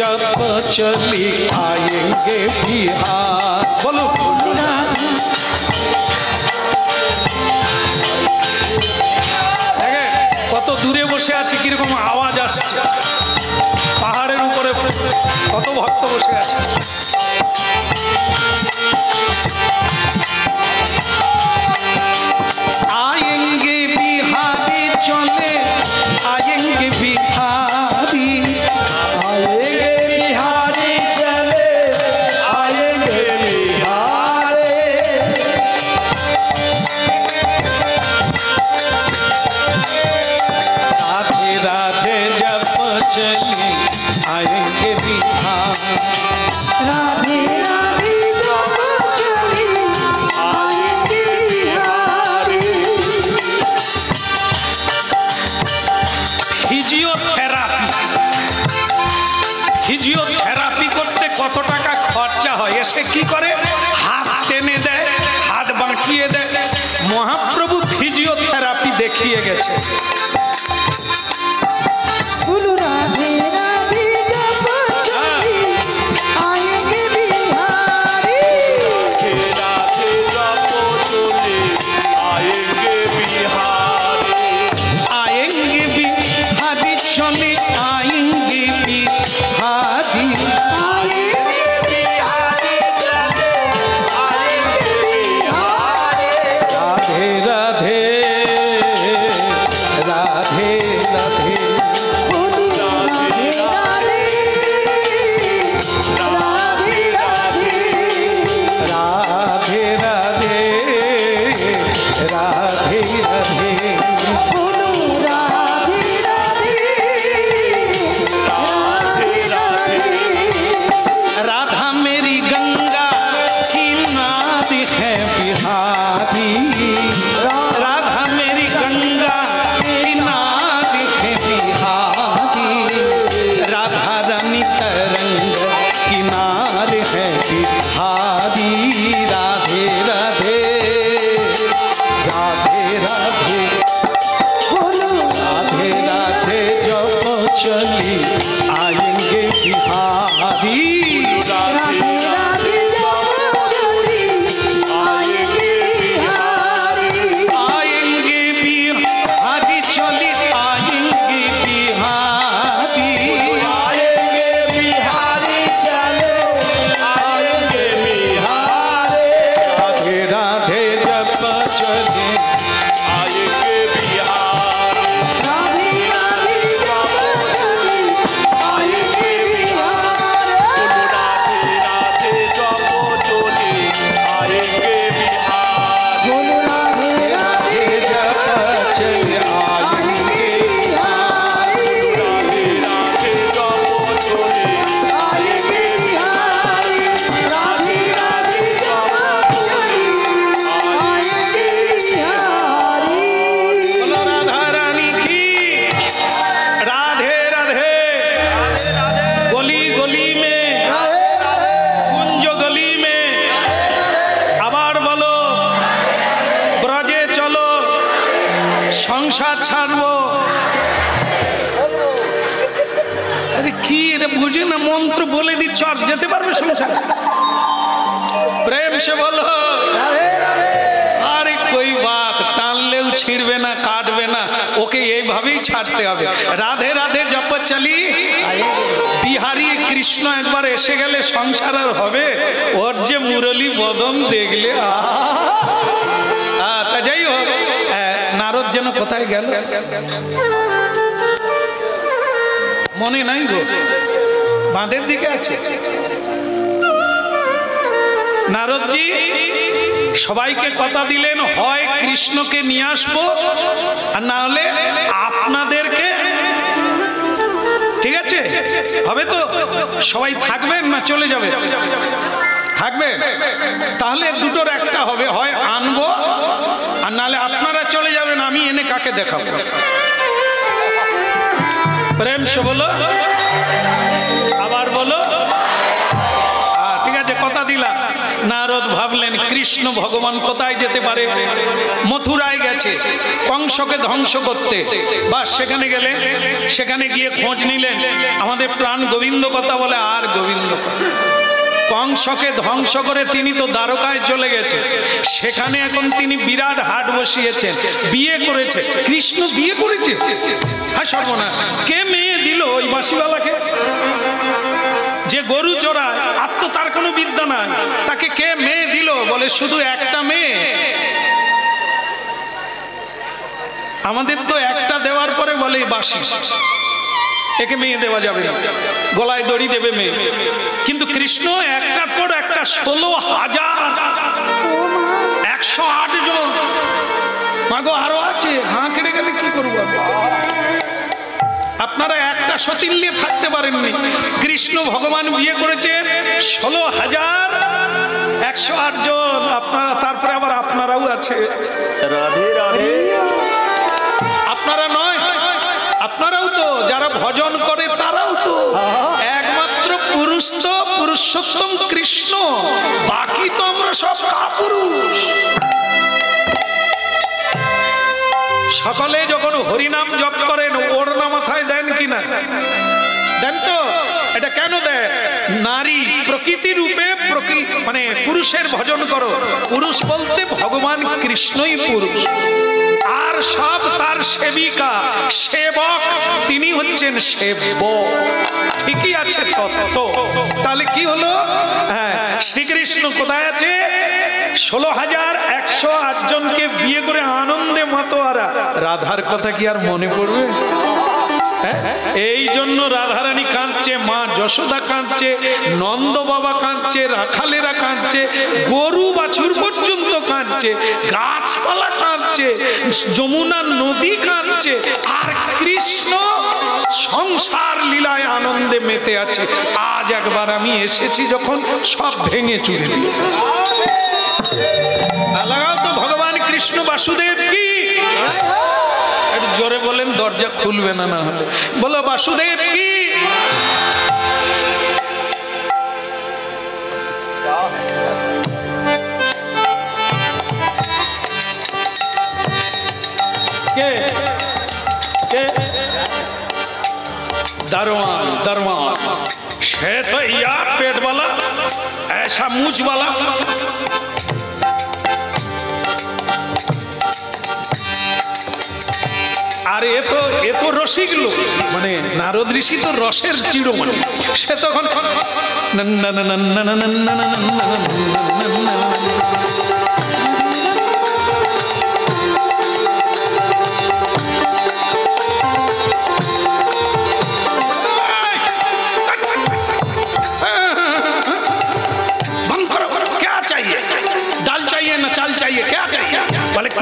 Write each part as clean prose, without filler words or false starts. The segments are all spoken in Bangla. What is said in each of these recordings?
जब चली आएंगे बिहार। बोलो কত দূরে বসে আছে, কিরকম আওয়াজ আসছে, পাহাড়ের উপরে কত ভক্ত বসে আছে। आएंगे बिहारी चले आएंगे बिहारी, आएंगे बिहारी चले आएंगे बिहारी। राधे राधे जब चले आएंगे बिहार। राधे राधे जब चली आएंगे बिहारी। ফিজিওথেরাপি করতে কত টাকা খরচা হয়, এসে কি করে হাত টেনে দেয়, হাত বাঁকিয়ে দেয়। মহাপ্রভু ফিজিওথেরাপি দেখিয়ে গেছে। बोलो राधे राधे जब चली आएंगे बिहारी। राधे जब चले आएंगे बिहारी। आएंगे बिहारी चले आएंगे बिहारी। आएंगे बिहारी चले आएंगे बिहारी। राधे राधे राधे राधे बोलो राधे राधे राधे राधे। राधे राधे राधे राधे। बोलो राधे राधे राधे राधे। राधा मेरी गंगा की नाद है बिहारी। राधा मेरी गंगा की नाद है बिहारी। राधा रानी तरंग किनार है बिहारी। राधे राधे राधे राधे बोलो राधे राधे जब चली आएंगे बिहारी। राधे राधे जब चली आएंगे बिहारी। आएंगे बिहारी चली आएंगे बिहारी। आएंगे बिहारी चले आएंगे बिहारी। राधे राधे जब चले आएंगे बिहारी। राधे राधे जब चली आएंगे बिहारी। राधे राधे जब चले आएंगे बिहारी। बोलो राधे राधे जब चले आएंगे बिहारी। राधे राधे जब चले आएंगे बिहारी। राधे राधे जब चली आएंगे बिहारी। बोलो राधा रानी की राधे राधे। गली गली में कुंज गली में আবার বলো ব্রজে চলো সংসার ছাড়বো। আরে কি রে বুঝে না, মন্ত্র বলে দিচ্ছ আর যেতে পারবে সংসার। প্রেম সে বলো আরে কই বাত, টানলেও ছিড়বে না, কাটবে না, ওকে এইভাবেই ছাড়তে হবে। রাধে রাধে জপ চলি বিহারি কৃষ্ণ একবার এসে গেলে সংসার আর হবে? ওর যে মুরলী বদন দেখলে তা যাই হোক, নারদ যেন কোথায় গেল মনে নাই গো, বাঁধের দিকে আছে। নারদজি সবাইকে কথা দিলেন, হয় কৃষ্ণকে নিয়ে আসবো আর না হলে আপনাদেরকে। ঠিক আছে, হবে তো? সবাই থাকবেন না চলে যাবে? থাকবেন, তাহলে দুটোর একটা হবে, হয় আনবো আর নাহলে আপনারা চলে যাবেন, আমি এনে কাকে দেখাবো? প্রেম সে বলো, আবার বলো। ঠিক আছে, কথা দিলাম। নারদ নারদ ভাবলেন কৃষ্ণ ভগবান কোথায় যেতে পারে, মথুরায় গেছে কংসকে ধ্বংস করতে। বা সেখানে গেলেন, সেখানে গিয়ে খোঁজ নিলেন, আমাদের প্রাণ গোবিন্দ কথা বলে, আর গোবিন্দ কংসকে ধ্বংস করে তিনি তো দ্বারকায় চলে গেছে, সেখানে এখন তিনি বিরাট হাট বসিয়েছেন, বিয়ে করেছে, কৃষ্ণ বিয়ে করেছে। হ্যাঁ সর্বনাশ, কে মেয়ে দিল ওই বাঁশিওয়ালাকে যে গরু চড়ায়, আর তো তার কোনো বিদ্যা নাই, তাকে কে মেয়ে দিল? বলে শুধু একটা মেয়ে। আমাদের তো একটা দেওয়ার পরে বলে বাঁশি, একে মেয়ে দেওয়া যাবে না, গলায় দড়ি দেবে মেয়ে। কিন্তু কৃষ্ণ একটার পর একটা 16,000 108 জন, মাগো আরো আছে, হাঁ কেটে গেলে কি করবো? আপনারা একটা সতীন নিয়ে থাকতে পারেননি, কৃষ্ণ ভগবান বিয়ে করেছেন 16,108 জন। আপনারা তারপরে আবার আপনারাও আছে, রাধে রাধে। আপনারা নয়, আপনারাও তো, যারা ভজন করে তারাও তো। একমাত্র পুরুষ তো পুরুষোত্তম কৃষ্ণ, বাকি তো আমরা সব কাপুরুষ। সকলে যখন হরিনাম জপ করেন ওড়না মাথায় দেন কিনা? দেন তো। এটা কেন দেয়? নারী প্রকৃতি রূপে মানে পুরুষের ভজন করো। পুরুষ বলতে ভগবান কৃষ্ণই পুরুষ, আর সব তার সেবিকা সেবক, তিনি হচ্ছেন সেব্য। ঠিকই আছে তত্ত্ব। তাহলে কি হলো? হ্যাঁ, শ্রীকৃষ্ণ কোথায় আছে? 16,108 জনকে বিয়ে করে আনন্দে মাতোয়ারা। রাধার কথা কি আর মনে পড়বে? এই জন্য রাধারানী কাঁদছে, মা যশোদা কাঁদছে, নন্দ বাবা কাঁদছে, রাখালেরা কাঁদছে, গরু বাছুর পর্যন্ত কাঁদছে, গাছপালা কাঁদছে, যমুনা নদী কাঁদছে, আর কৃষ্ণ সংসার লীলায় আনন্দে মেতে আছে। আজ একবার আমি এসেছি যখন, সব ভেঙে চুরে দিই। লাগাও তো ভগবান কৃষ্ণ বাসুদেব কি। একটু জোরে বলেন, দরজা খুলবে না, না হলে বলো বাসুদেব কি। কে কে? दरवान दरवान, से तो यार पेट वाला, ऐसा मूछ वाला। আর এ তো রসিক লোক, মানে নারদ ঋষি তো রসের চিড়োমণি। সে তখন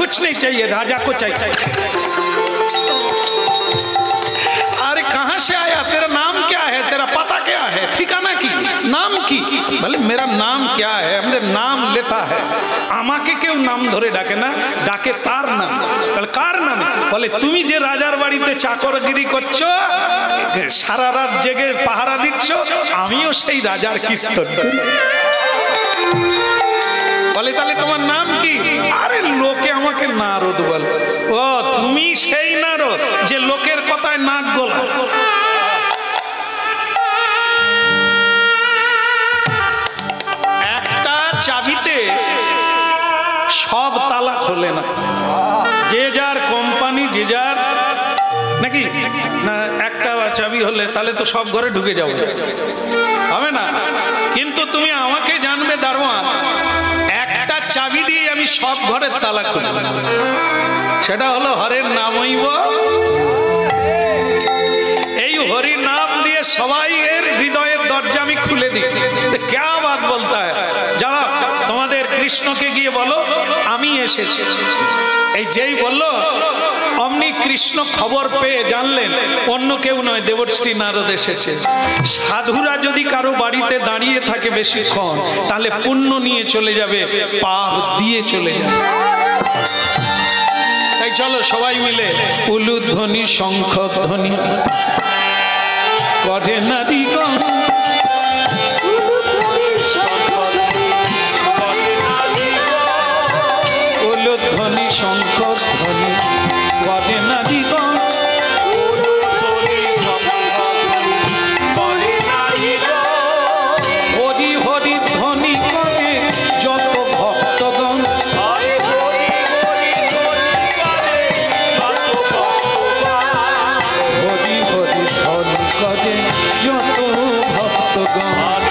कुछ नहीं चाहिए, राजा को चाहिए। अरे कहां से आया, तेरा नाम क्या है, तेरा पता क्या है, ठिकाना की, नाम की? बोले मेरा नाम क्या है, আমাদের নাম লেতা है। আমাকে কেউ নাম ধরে ডাকে না, ডাকে তার নাম। বলে কার নাম? বলে তুমি যে রাজার বাড়িতে চাকরগিরি করছো, সারা রাত জেগে পাহারা দিচ্ছ, আমিও সেই রাজার কীর্তন করি। বলে তাহলে তোমার নাম কি? আরে লোকে আমাকে নারদ বলে। ও তুমি সেই নারদ যে লোকের কথায় নাক গলা। একটা চাবিতে সব তালা খোলে না, যে যার কোম্পানি যে যার, নাকি না? একটা চাবি হলে তাহলে তো সব ঘরে ঢুকে যাবে, হবে না? কিন্তু তুমি আমাকে জানবে দারোয়ান, একটা চাবি দিয়ে আমি সব ঘরের তালা খুলব, সেটা হলো হরের নামইব। এই হরি নাম দিয়ে সবাই এর হৃদয়ের দরজা আমি খুলে দিই। কে বাত বলতা হয়? যারা তোমাদের কৃষ্ণকে গিয়ে বলো আমি এসেছি। এই যেই বললো অমনি কৃষ্ণ খবর পেয়ে জানলেন অন্য কেউ নয়, দেবশ্রী নারদ এসেছে। সাধুরা যদি কারো বাড়িতে দাঁড়িয়ে থাকে বেশিক্ষণ, তাহলে পুণ্য নিয়ে চলে যাবে, পাপ দিয়ে চলে যাবে। তাই চলো সবাই মিলে উলুধ্বনি শঙ্খধ্বনি করে নারীগণ, করে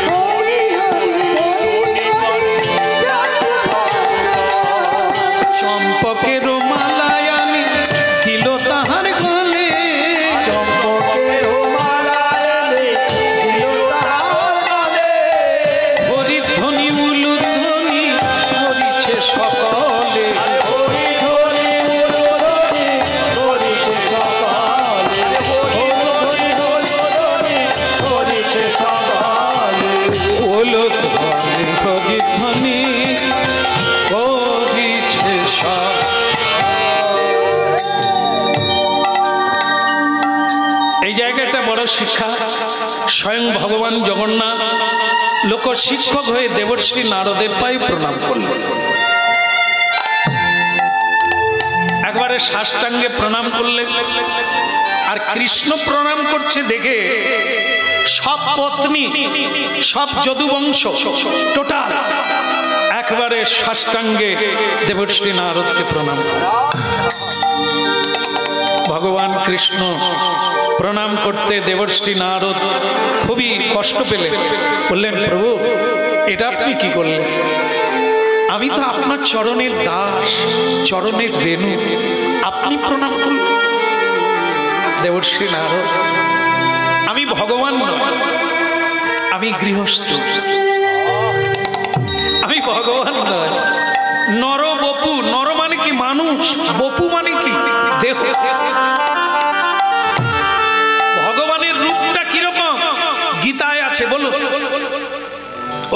হরি হরি হরি চম্পকের মালায় আমি দিল তাহার গলে চম্পকের মালায় দিল তাহার গলে হরিধ্বনি উলুধ্বনি করিছে সকলে হরি হরি হরি হরিছে সকালে হরি হরি হরিছে সকালে উলুধ্বনি হরিধ্বনি করিছে সকলে। এই জায়গাটা বড় শিক্ষা। স্বয়ং ভগবান জগন্নাথ লোক শিক্ষক হয়ে দেবশ্রী নারদের পায়ে প্রণাম করলেন। একবারে সাষ্টাঙ্গে প্রণাম করলেন। আর কৃষ্ণ প্রণাম করছে দেখে সব পত্নী, সব যদুবংশ টোটাল একবারে সাষ্টাঙ্গে দেবশ্রী নারদকে প্রণাম করে। ভগবান কৃষ্ণ প্রণাম করতে দেবশ্রী নারদ খুবই কষ্ট পেলেন। বললেন, প্রভু এটা আপনি কি করলেন? আমি তো আপনার চরণের দাস, চরণের রেণু, আপনি প্রণাম করলেন। দেবশ্রী নারদ, আমি ভগবান নয়, আমি গৃহস্থ, আমি ভগবান নয়। নর বপু, নর মানে কি মানুষ, বপু মানে কি দেহ। ভগবানের রূপটা কিরকম গীতায় আছে বলো?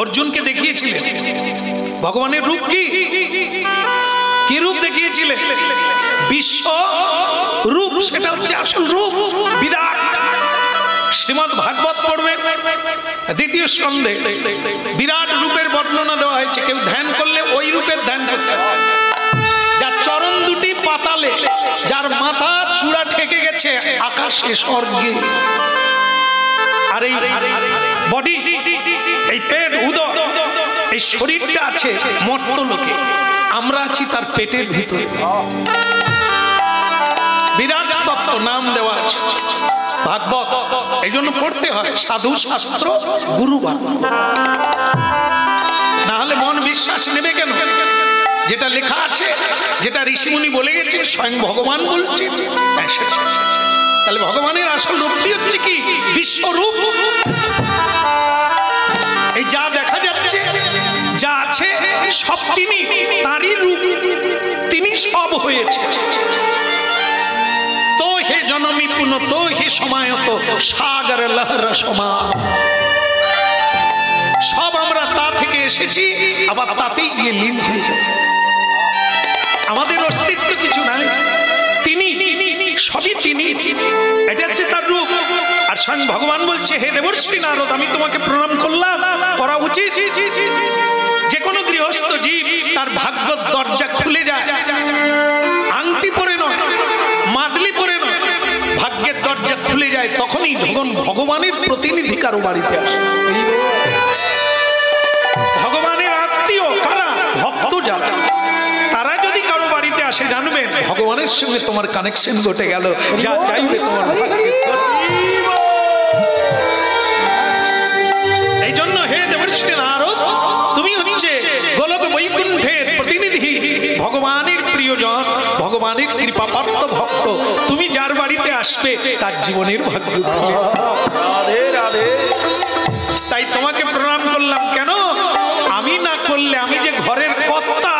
অর্জুনকে দেখিয়েছিলেন ভগবানের রূপ কি? কি রূপ দেখিয়েছিলেন? বিশ্ব রূপ, সেটা হচ্ছে আসল রূপ, বিরাট। শ্রীমদ্ ভাগবত পড়বেন দ্বিতীয় স্কন্ধে বিরাট রূপের বর্ণনা দেওয়া হয়েছে। কেউ ধ্যান করলে ওই রূপের ধ্যান করতে হয়। যার চরণ দুটি পাতালে, যার মাথা চূড়া ঠেকে গেছে আকাশে স্বর্গে, আর এই বডি, এই পেট, উদর, এই শরীরটা আছে মর্ত্যলোকে, আমরা আছি তার পেটের ভিতরে। বিরাট তত্ত্ব নাম দেওয়া আছে ভাগবত, এই জন্য পড়তে হয় সাধু শাস্ত্র গুরুবার, না হলে মন বিশ্বাস নেবে কেন? যেটা লেখা আছে, যেটা ঋষিমুনি বলে গেছে, স্বয়ং ভগবান বলছে, তাহলে ভগবানের আসল রূপটি হচ্ছে কি? বিশ্বরূপ। এই যা দেখা যাচ্ছে, যা আছে, সব তিনি, তারই রূপ, তিনি সব হয়েছে। তো হে জনমী পুন, তো হে সমায়ত সাগর লহর সমান, সব আমরা তা থেকে এসেছি, আবার তাতেই গিয়ে লীন হয়ে যাবে। আমাদের অস্তিত্ব কিছু নাই, তিনি, সবই তিনি, এটা হচ্ছে তার রূপ। আর স্বয়ং ভগবান বলছে, হে দেবর্ষি নারদ, আমি তোমাকে প্রণাম করলাম, করা উচিত। যে কোনো গৃহস্থ জীব তার ভাগ্য দরজা খুলে যায়, আংটি পরে নয়, মাদলি পরে নয়, ভাগ্যের দরজা খুলে যায়, তখনই যখন ভগবানের প্রতিনিধি কারো বাড়িতে আসে। ভগবানের আত্মীয় কারা? ভক্ত যারা, তারা যদি কারো বাড়িতে আসে, জানবেন ভগবানের সঙ্গে তোমার কানেকশন ঘটে গেল, যা চাইবে তোমার। এই জন্য হে দেবর্ষি নারদ, তুমি হচ্ছে গোলক বৈকুণ্ঠের প্রতিনিধি, ভগবানের প্রিয়জন, ভগবানের কৃপাপ্রাপ্ত ভক্ত। তুমি যার বাড়িতে আসবে তার জীবনের ভাগ্য। রাধে রাধে। তাই তোমাকে প্রণাম করলাম। কেন? আমি না করলে, আমি যে ঘরের কর্তা,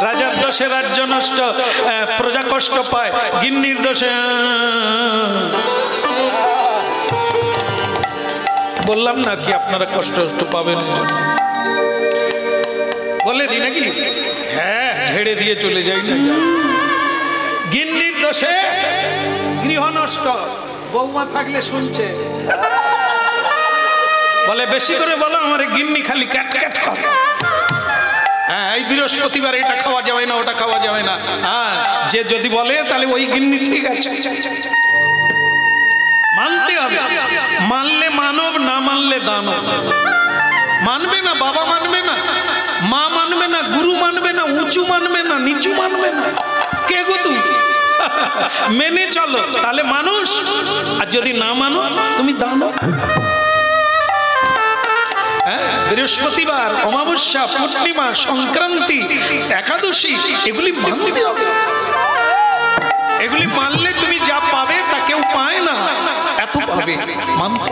রাজার দোষে রাজ্য নষ্ট, প্রজা কষ্ট পায়, গিন্নির দোষে। বললাম না কি আপনারা কষ্ট পাবেন, বলে দি নাকি? হ্যাঁ, ঝেড়ে দিয়ে চলে যাই না। গিন্নির দোষে গৃহ নষ্ট, বৌমা থাকলে শুনছে, বলে বেশি করে বলো, আমার গিন্নি খালি ক্যাট ক্যাট করে। হ্যাঁ, এই বৃহস্পতিবার এটা খাওয়া যাবে না, ওটা খাওয়া যাবে না। হ্যাঁ, যে যদি বলে তাহলে ওই গিন্নি ঠিক আছে, মানতে হবে। মানলে মানব, না মানলে দানব। মানবে না, বাবা মানবে না, মা মানবে না, গুরু মানবে না, উঁচু মানবে না, নিচু মানবে না। কে গো তুমি? মেনে চলো, তাহলে মানুষ। আর যদি না মানো তুমি দানো। বৃহস্পতিবার, অমাবস্যা, পূর্ণিমা, সংক্রান্তি, একাদশী, এগুলি মানতে হবে। এগুলি মানলে তুমি যা পাবে তা কেউ পায় না, এত পাবে মানতে।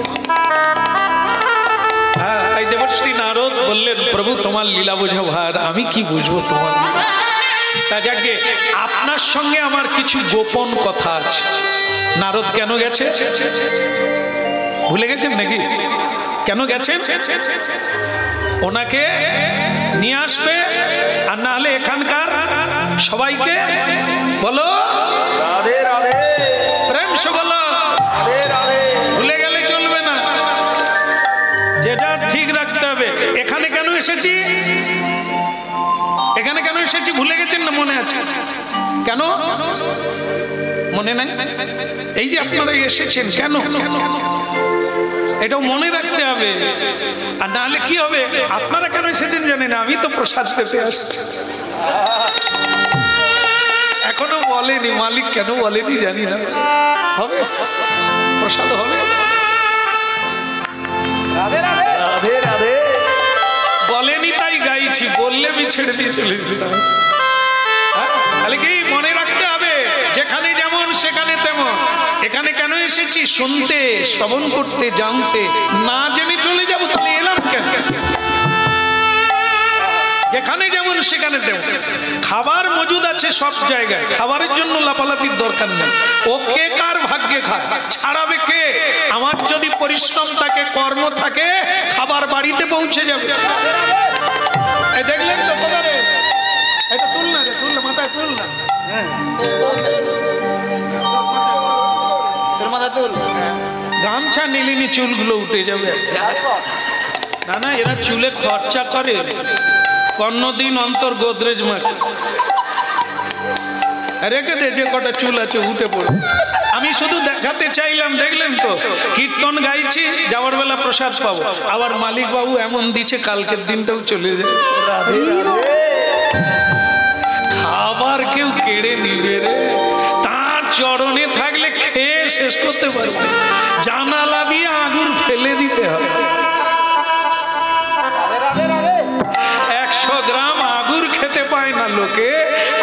তাই দেবশ্রী নারদ বললেন, প্রভু তোমার লীলা বোঝা ভার, আমি কি বুঝবো তোমার। তা যাকে আপনার সঙ্গে আমার কিছু গোপন কথা আছে। নারদ কেন গেছে ভুলে গেছেন নাকি? কেন গেছেন? ওনাকে নিয়ে আসবে, আর না হলে এখানকার সবাইকে বলো রাধে রাধে, প্রেম সে বলো রাধে রাধে। ভুলে গেলে চলবে না, যেটা ঠিক রাখতে হবে। এখানে কেন এসেছি? এখানে কেন এসেছি ভুলে গেছেন না মনে আছে? কেন মনে নাই? এই যে আপনারা এসেছেন কেন, এটাও মনে রাখতে হবে। আর নাহলে কি হবে, আপনারা কেন এসেছেন জানেন না, আমি তো প্রসাদ পেতে আসছি। এখনো বলেনি মালিক, কেন বলেনি জানি না। হবে প্রসাদ হবে, রাধে রাধে, রাধে রাধে। বলেনি তাই গাইছি, বললে আমি ছেড়ে দিয়ে চলে যেতাম। তাহলে কি মনে রাখতে হবে, যেখানে যেমন সেখানে তেমন। এখানে কেন এসেছি? শুনতে, শ্রবণ করতে, জানতে। না জেনে চলে যাবো তাহলে এলাম কেন? যেখানে যেমন সেখানে তেমন। খাবার মজুদ আছে সব জায়গায়, খাবারের জন্য লাফালাফির দরকার নেই। ও কে কার ভাগ্যে খায়, ছাড়াবে কে? আমার যদি পরিশ্রম থাকে, কর্ম থাকে, খাবার বাড়িতে পৌঁছে যাবে। এই দেখলেন তো কোথায়? এটা তুল না রে, তুল না, মাথায় তুল না। গামছা নিলিনি, চুলগুলো উঠে যাবে। না না, এরা চুলে খরচা করে, 15 দিন অন্তর গোদরেজ মাখে। রেখে দে, যে কটা চুল আছে উঠে পড়ে। আমি শুধু দেখাতে চাইলাম, দেখলেন তো কীর্তন গাইছি, যাওয়ার বেলা প্রসাদ পাবো। আবার মালিক বাবু এমন দিচ্ছে, কালকের দিনটাও চলে যায়। রাধে রাধে। খাবার কেউ কেড়ে নিবে রে, তার চরণে থাকলে খেয়ে শেষ করতে পারবে। জানালা দিয়ে আগুন ফেলে দিতে হবে। 100 গ্রাম আগুর খেতে পায় না লোকে,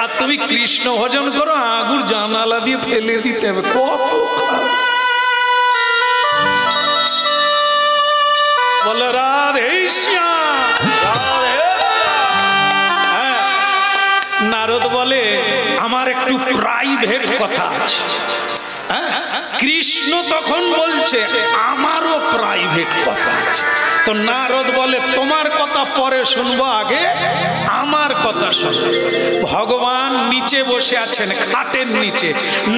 আর তুমি কৃষ্ণ ভজন করো, আগুর জানালা দিয়ে ফেলে দিতে হবে। কত বল রাধে শ্যাম, রাধে। হ্যাঁ, নারদ বলে আমার একটু প্রাইভেট কথা আছে। কৃষ্ণ তখন বলছে আমারও প্রাইভেট কথা আছে। তো নারদ বলে তোমার কথা পরে শুনবো, আগে আমার কথা শুনবো। ভগবান নিচে বসে আছেন, খাটের নিচে।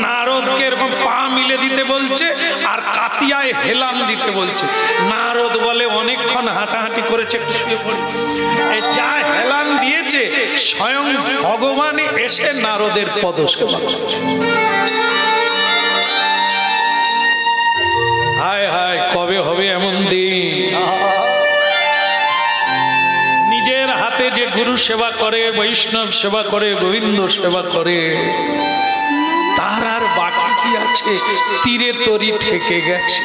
নারদকে এরকম পা মিলে দিতে বলছে, আর কাতিয়ায় হেলান দিতে বলছে। নারদ বলে অনেকক্ষণ হাঁটাহাঁটি করেছে, যা হেলান দিয়েছে স্বয়ং ভগবান এসে নারদের পদসেবা করছে। হায় হায়, কবে হবে এমন দিন? নিজের হাতে যে গুরু সেবা করে, বৈষ্ণব সেবা করে, গোবিন্দ সেবা করে, তার আর বাকি কি আছে? তীরে তরি ঠেকে গেছে।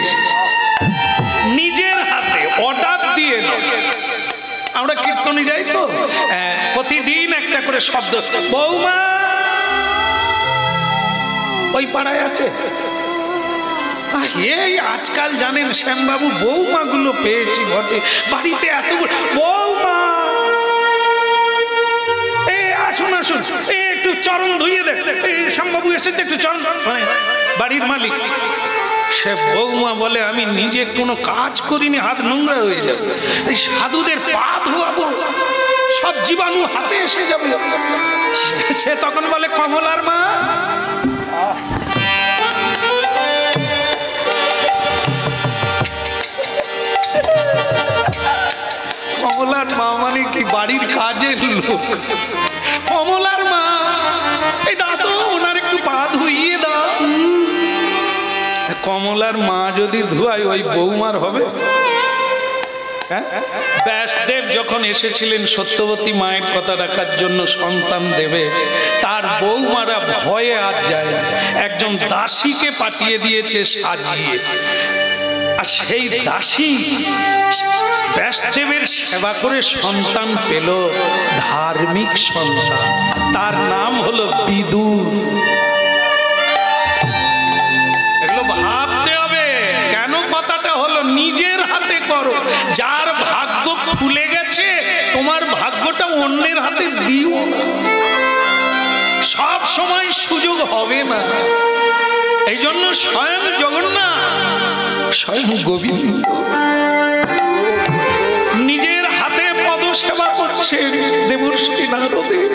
নিজের হাতে অর্ডার দিয়ে নয়। আমরা কীর্তনে যাই তো, প্রতিদিন একটা করে শব্দ, বৌমা ওই পাড়ায় আছে। এই আজকাল জানেন শ্যামবাবু, বৌমা গুলো পেয়েছি ঘটে বাড়িতে, এত বৌমা, আসুন আসুন, একটু চরণ ধুইয়ে দেখ, শ্যামবাবু এসেছে, একটু চরণ। মানে বাড়ির মালিক, সে বৌমা বলে আমি নিজে কোনো কাজ করিনি, হাত নোংরা হয়ে যাবে, এই সাধুদের পা ধোয়াবো, সব জীবাণু হাতে এসে যাবে। সে তখন বলে কমলার মা, কমলার মা মানে কি বাড়ির কাজের লোক? কমলার মা, এই দাদু ওনার একটু পা ধুইয়ে দাও। কমলার মা যদি ধুয়ায়, ওই বৌমার হবে? ব্যাসদেব যখন এসেছিলেন সত্যবতী মায়ের কথা রাখার জন্য সন্তান দেবে, তার বৌমারা ভয়ে আর যায় না, একজন দাসীকে পাঠিয়ে দিয়েছে সাজিয়ে। আর সেই দাসী ব্যাসদেবের সেবা করে সন্তান পেল, ধার্মিক সন্তান, তার নাম হলো বিদুর। এগুলো ভাবতে হবে কেন কথাটা হলো, নিজের হাতে করো। যার ভাগ্য খুলে গেছে তোমার ভাগ্যটা অন্যের হাতে দিও না, সব সময় সুযোগ হবে না। এই জন্য স্বয়ং জগন্নাথ, স্বয়ং গোবিন্দ নিজের হাতে পদসেবা করছেন দেবর্ষি নারদের।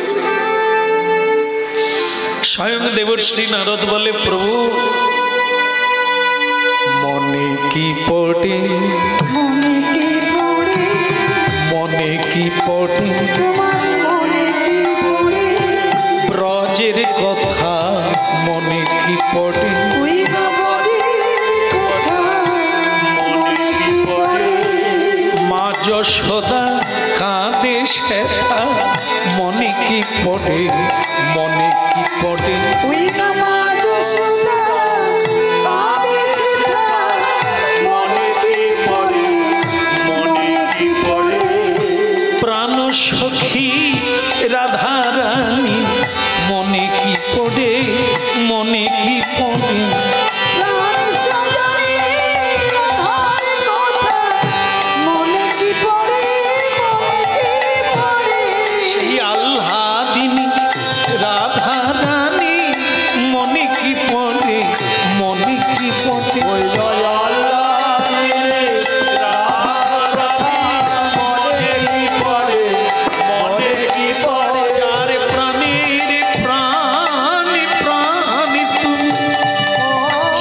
স্বয়ং দেবর্ষি নারদ বলে, প্রভু মনে কি পড়ে, মনে কি পড়ে, মনে কি পড়ে তোমার মনে কি পড়ে, ব্রজের কথা মনে কি পড়ে, ওই নবজের কথা মনে কি পড়ে, মা যশোদা কাঁদে সেটা মনে কি পড়ে, মনে কি পড়ে, ওই নমাজ সুধা কাঁদেছে তার মনে কি পড়ে, মনে কি পড়ে, প্রাণ সখী রাধা রানী মনে কি পড়ে, মনে কি পড়ে, প্রাণ সজনী রাধার কথা মনে কি পড়ে, মনে কি পড়ে, এই আহ্লাদিনী রাধা রানী মনে কি পড়ে, মনে কি পড়ে, যার প্রাণের প্রাণ প্রাণ তুমি,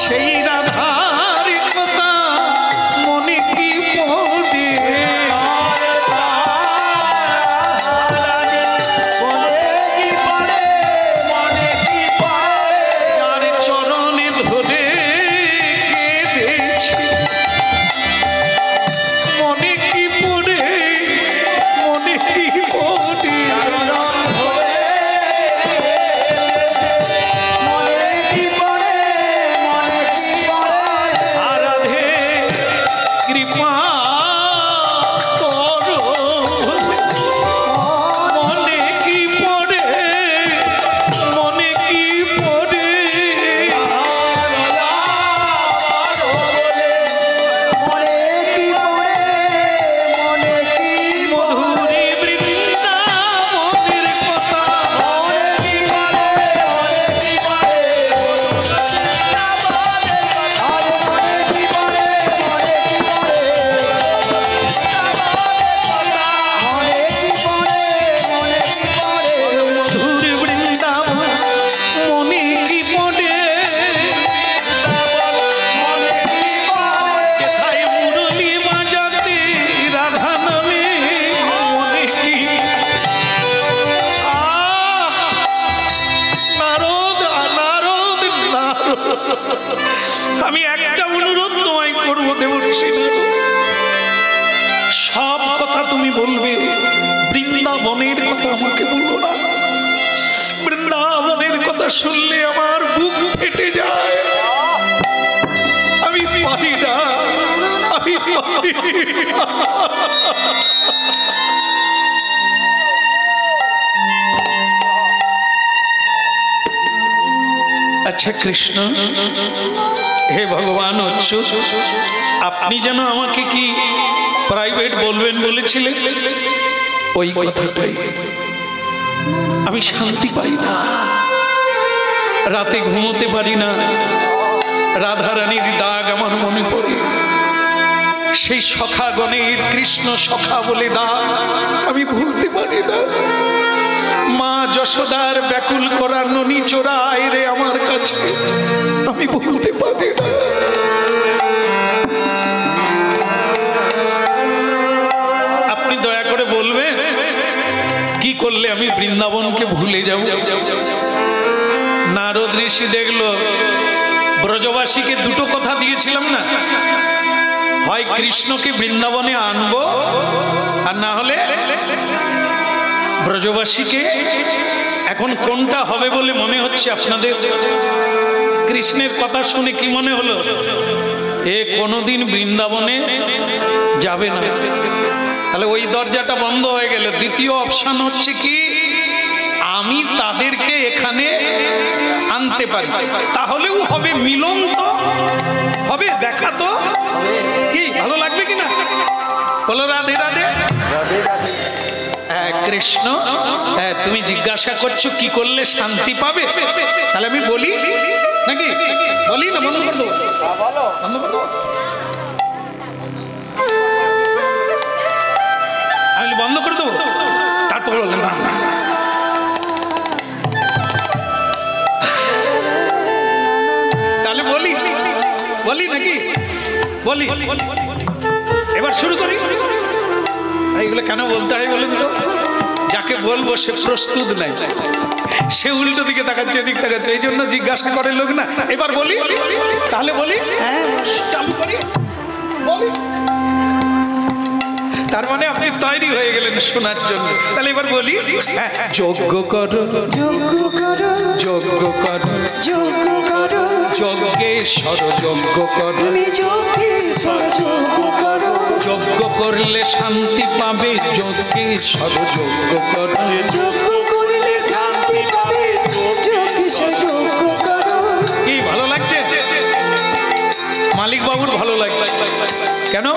সেই রাধার কথা মনে কি পড়ে, যার চরণে ধরে কেঁদেছি মনে কি পড়ে, মনে কি পড়ে, মনে কি পড়ে, মনে কি পড়ে, রাধে কৃপা করো, মনে কি পড়ে, মনে কি পড়ে, মনে কি পড়ে, মনে কি মধুরী বৃন্দাবনের কথা, মধুর বৃন্দাবন মনে কি পড়ে, কোথায় মুরলী বাজাতে রাধা নামে মনে কি, নারদ নারদ নারদ, আমি একটা অনুরোধ তোমায় করবো দেবর্ষি নারদ, সব কথা তুমি বলবে, বৃন্দাবনের কথা আমাকে বলো না। বৃন্দাবনের কথা শুনলে আমার বুক ফেটে যায়, আমি পারি না, আমি পারি না। আচ্ছা কৃষ্ণ, হে ভগবান অচ্যুত, আপনি যেন আমাকে কি প্রাইভেট বলবেন বলেছিলেন, ওই কথাটাই আমি শান্তি পাই না, রাতে ঘুমোতে পারি না, রাধারানীর ডাক আমার মনে পড়ে, সেই সখাগণের কৃষ্ণ সখা বলে ডাক আমি ভুলতে পারি না, মা যশোদার ব্যাকুল করা ননি চোরা আইরে আমার কাছে আমি ভুলতে পারি না। আপনি দয়া করে বলবেন কি করলে আমি বৃন্দাবনকে ভুলে যাব। নারদ ঋষি দেখলো ব্রজবাসীকে দুটো কথা দিয়েছিলাম না, হয় কৃষ্ণকে বৃন্দাবনে আনবো, আর না হলে ব্রজবাসীকে। এখন কোনটা হবে বলে মনে হচ্ছে আপনাদের? কৃষ্ণের কথা শুনে কি মনে হলো? এ কোনোদিন বৃন্দাবনে যাবে না। তাহলে ওই দরজাটা বন্ধ হয়ে গেল। দ্বিতীয় অপশন হচ্ছে কি, আমি তাদেরকে এখানে আনতে পারি, তাহলেও হবে মিলন, তো হবে, দেখা তো কি ভালো লাগবে কিনা? বলো রাধে রাধে। হ্যাঁ কৃষ্ণ, হ্যাঁ তুমি জিজ্ঞাসা করছো কি করলে শান্তি পাবে, তাহলে আমি বলি নাকি? বলি না? বন্ধ করে দেবো, বন্ধ করে দেবো, আমি বন্ধ করে দেবো। তারপর বললেন না, তাহলে বলি, বলি নাকি? বলি, এবার শুরু করি। এইগুলো কেন বলতে হয় বলুন তো? যাকে বলবো সে প্রস্তুত নাই, সে উল্টো দিকে তাকাচ্ছে, এদিক তাকাচ্ছে, এই জন্য জিজ্ঞাসা করে লোক না। এবার বলি, তাহলে বলি, চালু করি, বলি। তার মানে আপনি তৈরি হয়ে গেলেন শোনার জন্য। তাহলে এবার বলি, যজ্ঞ করো, যজ্ঞ করো, যজ্ঞ করো, যজ্ঞ করো, যজ্ঞেশ্বর যজ্ঞ করো, যজ্ঞেশ্বর যজ্ঞ করো, যজ্ঞ করলে শান্তি পাবে, যজ্ঞেশ্বর যজ্ঞ করো, যজ্ঞ করলে শান্তি পাবে, যজ্ঞেশ্বর যজ্ঞ করো। কি ভালো লাগছে? মালিক বাবুর ভালো লাগছে কেন?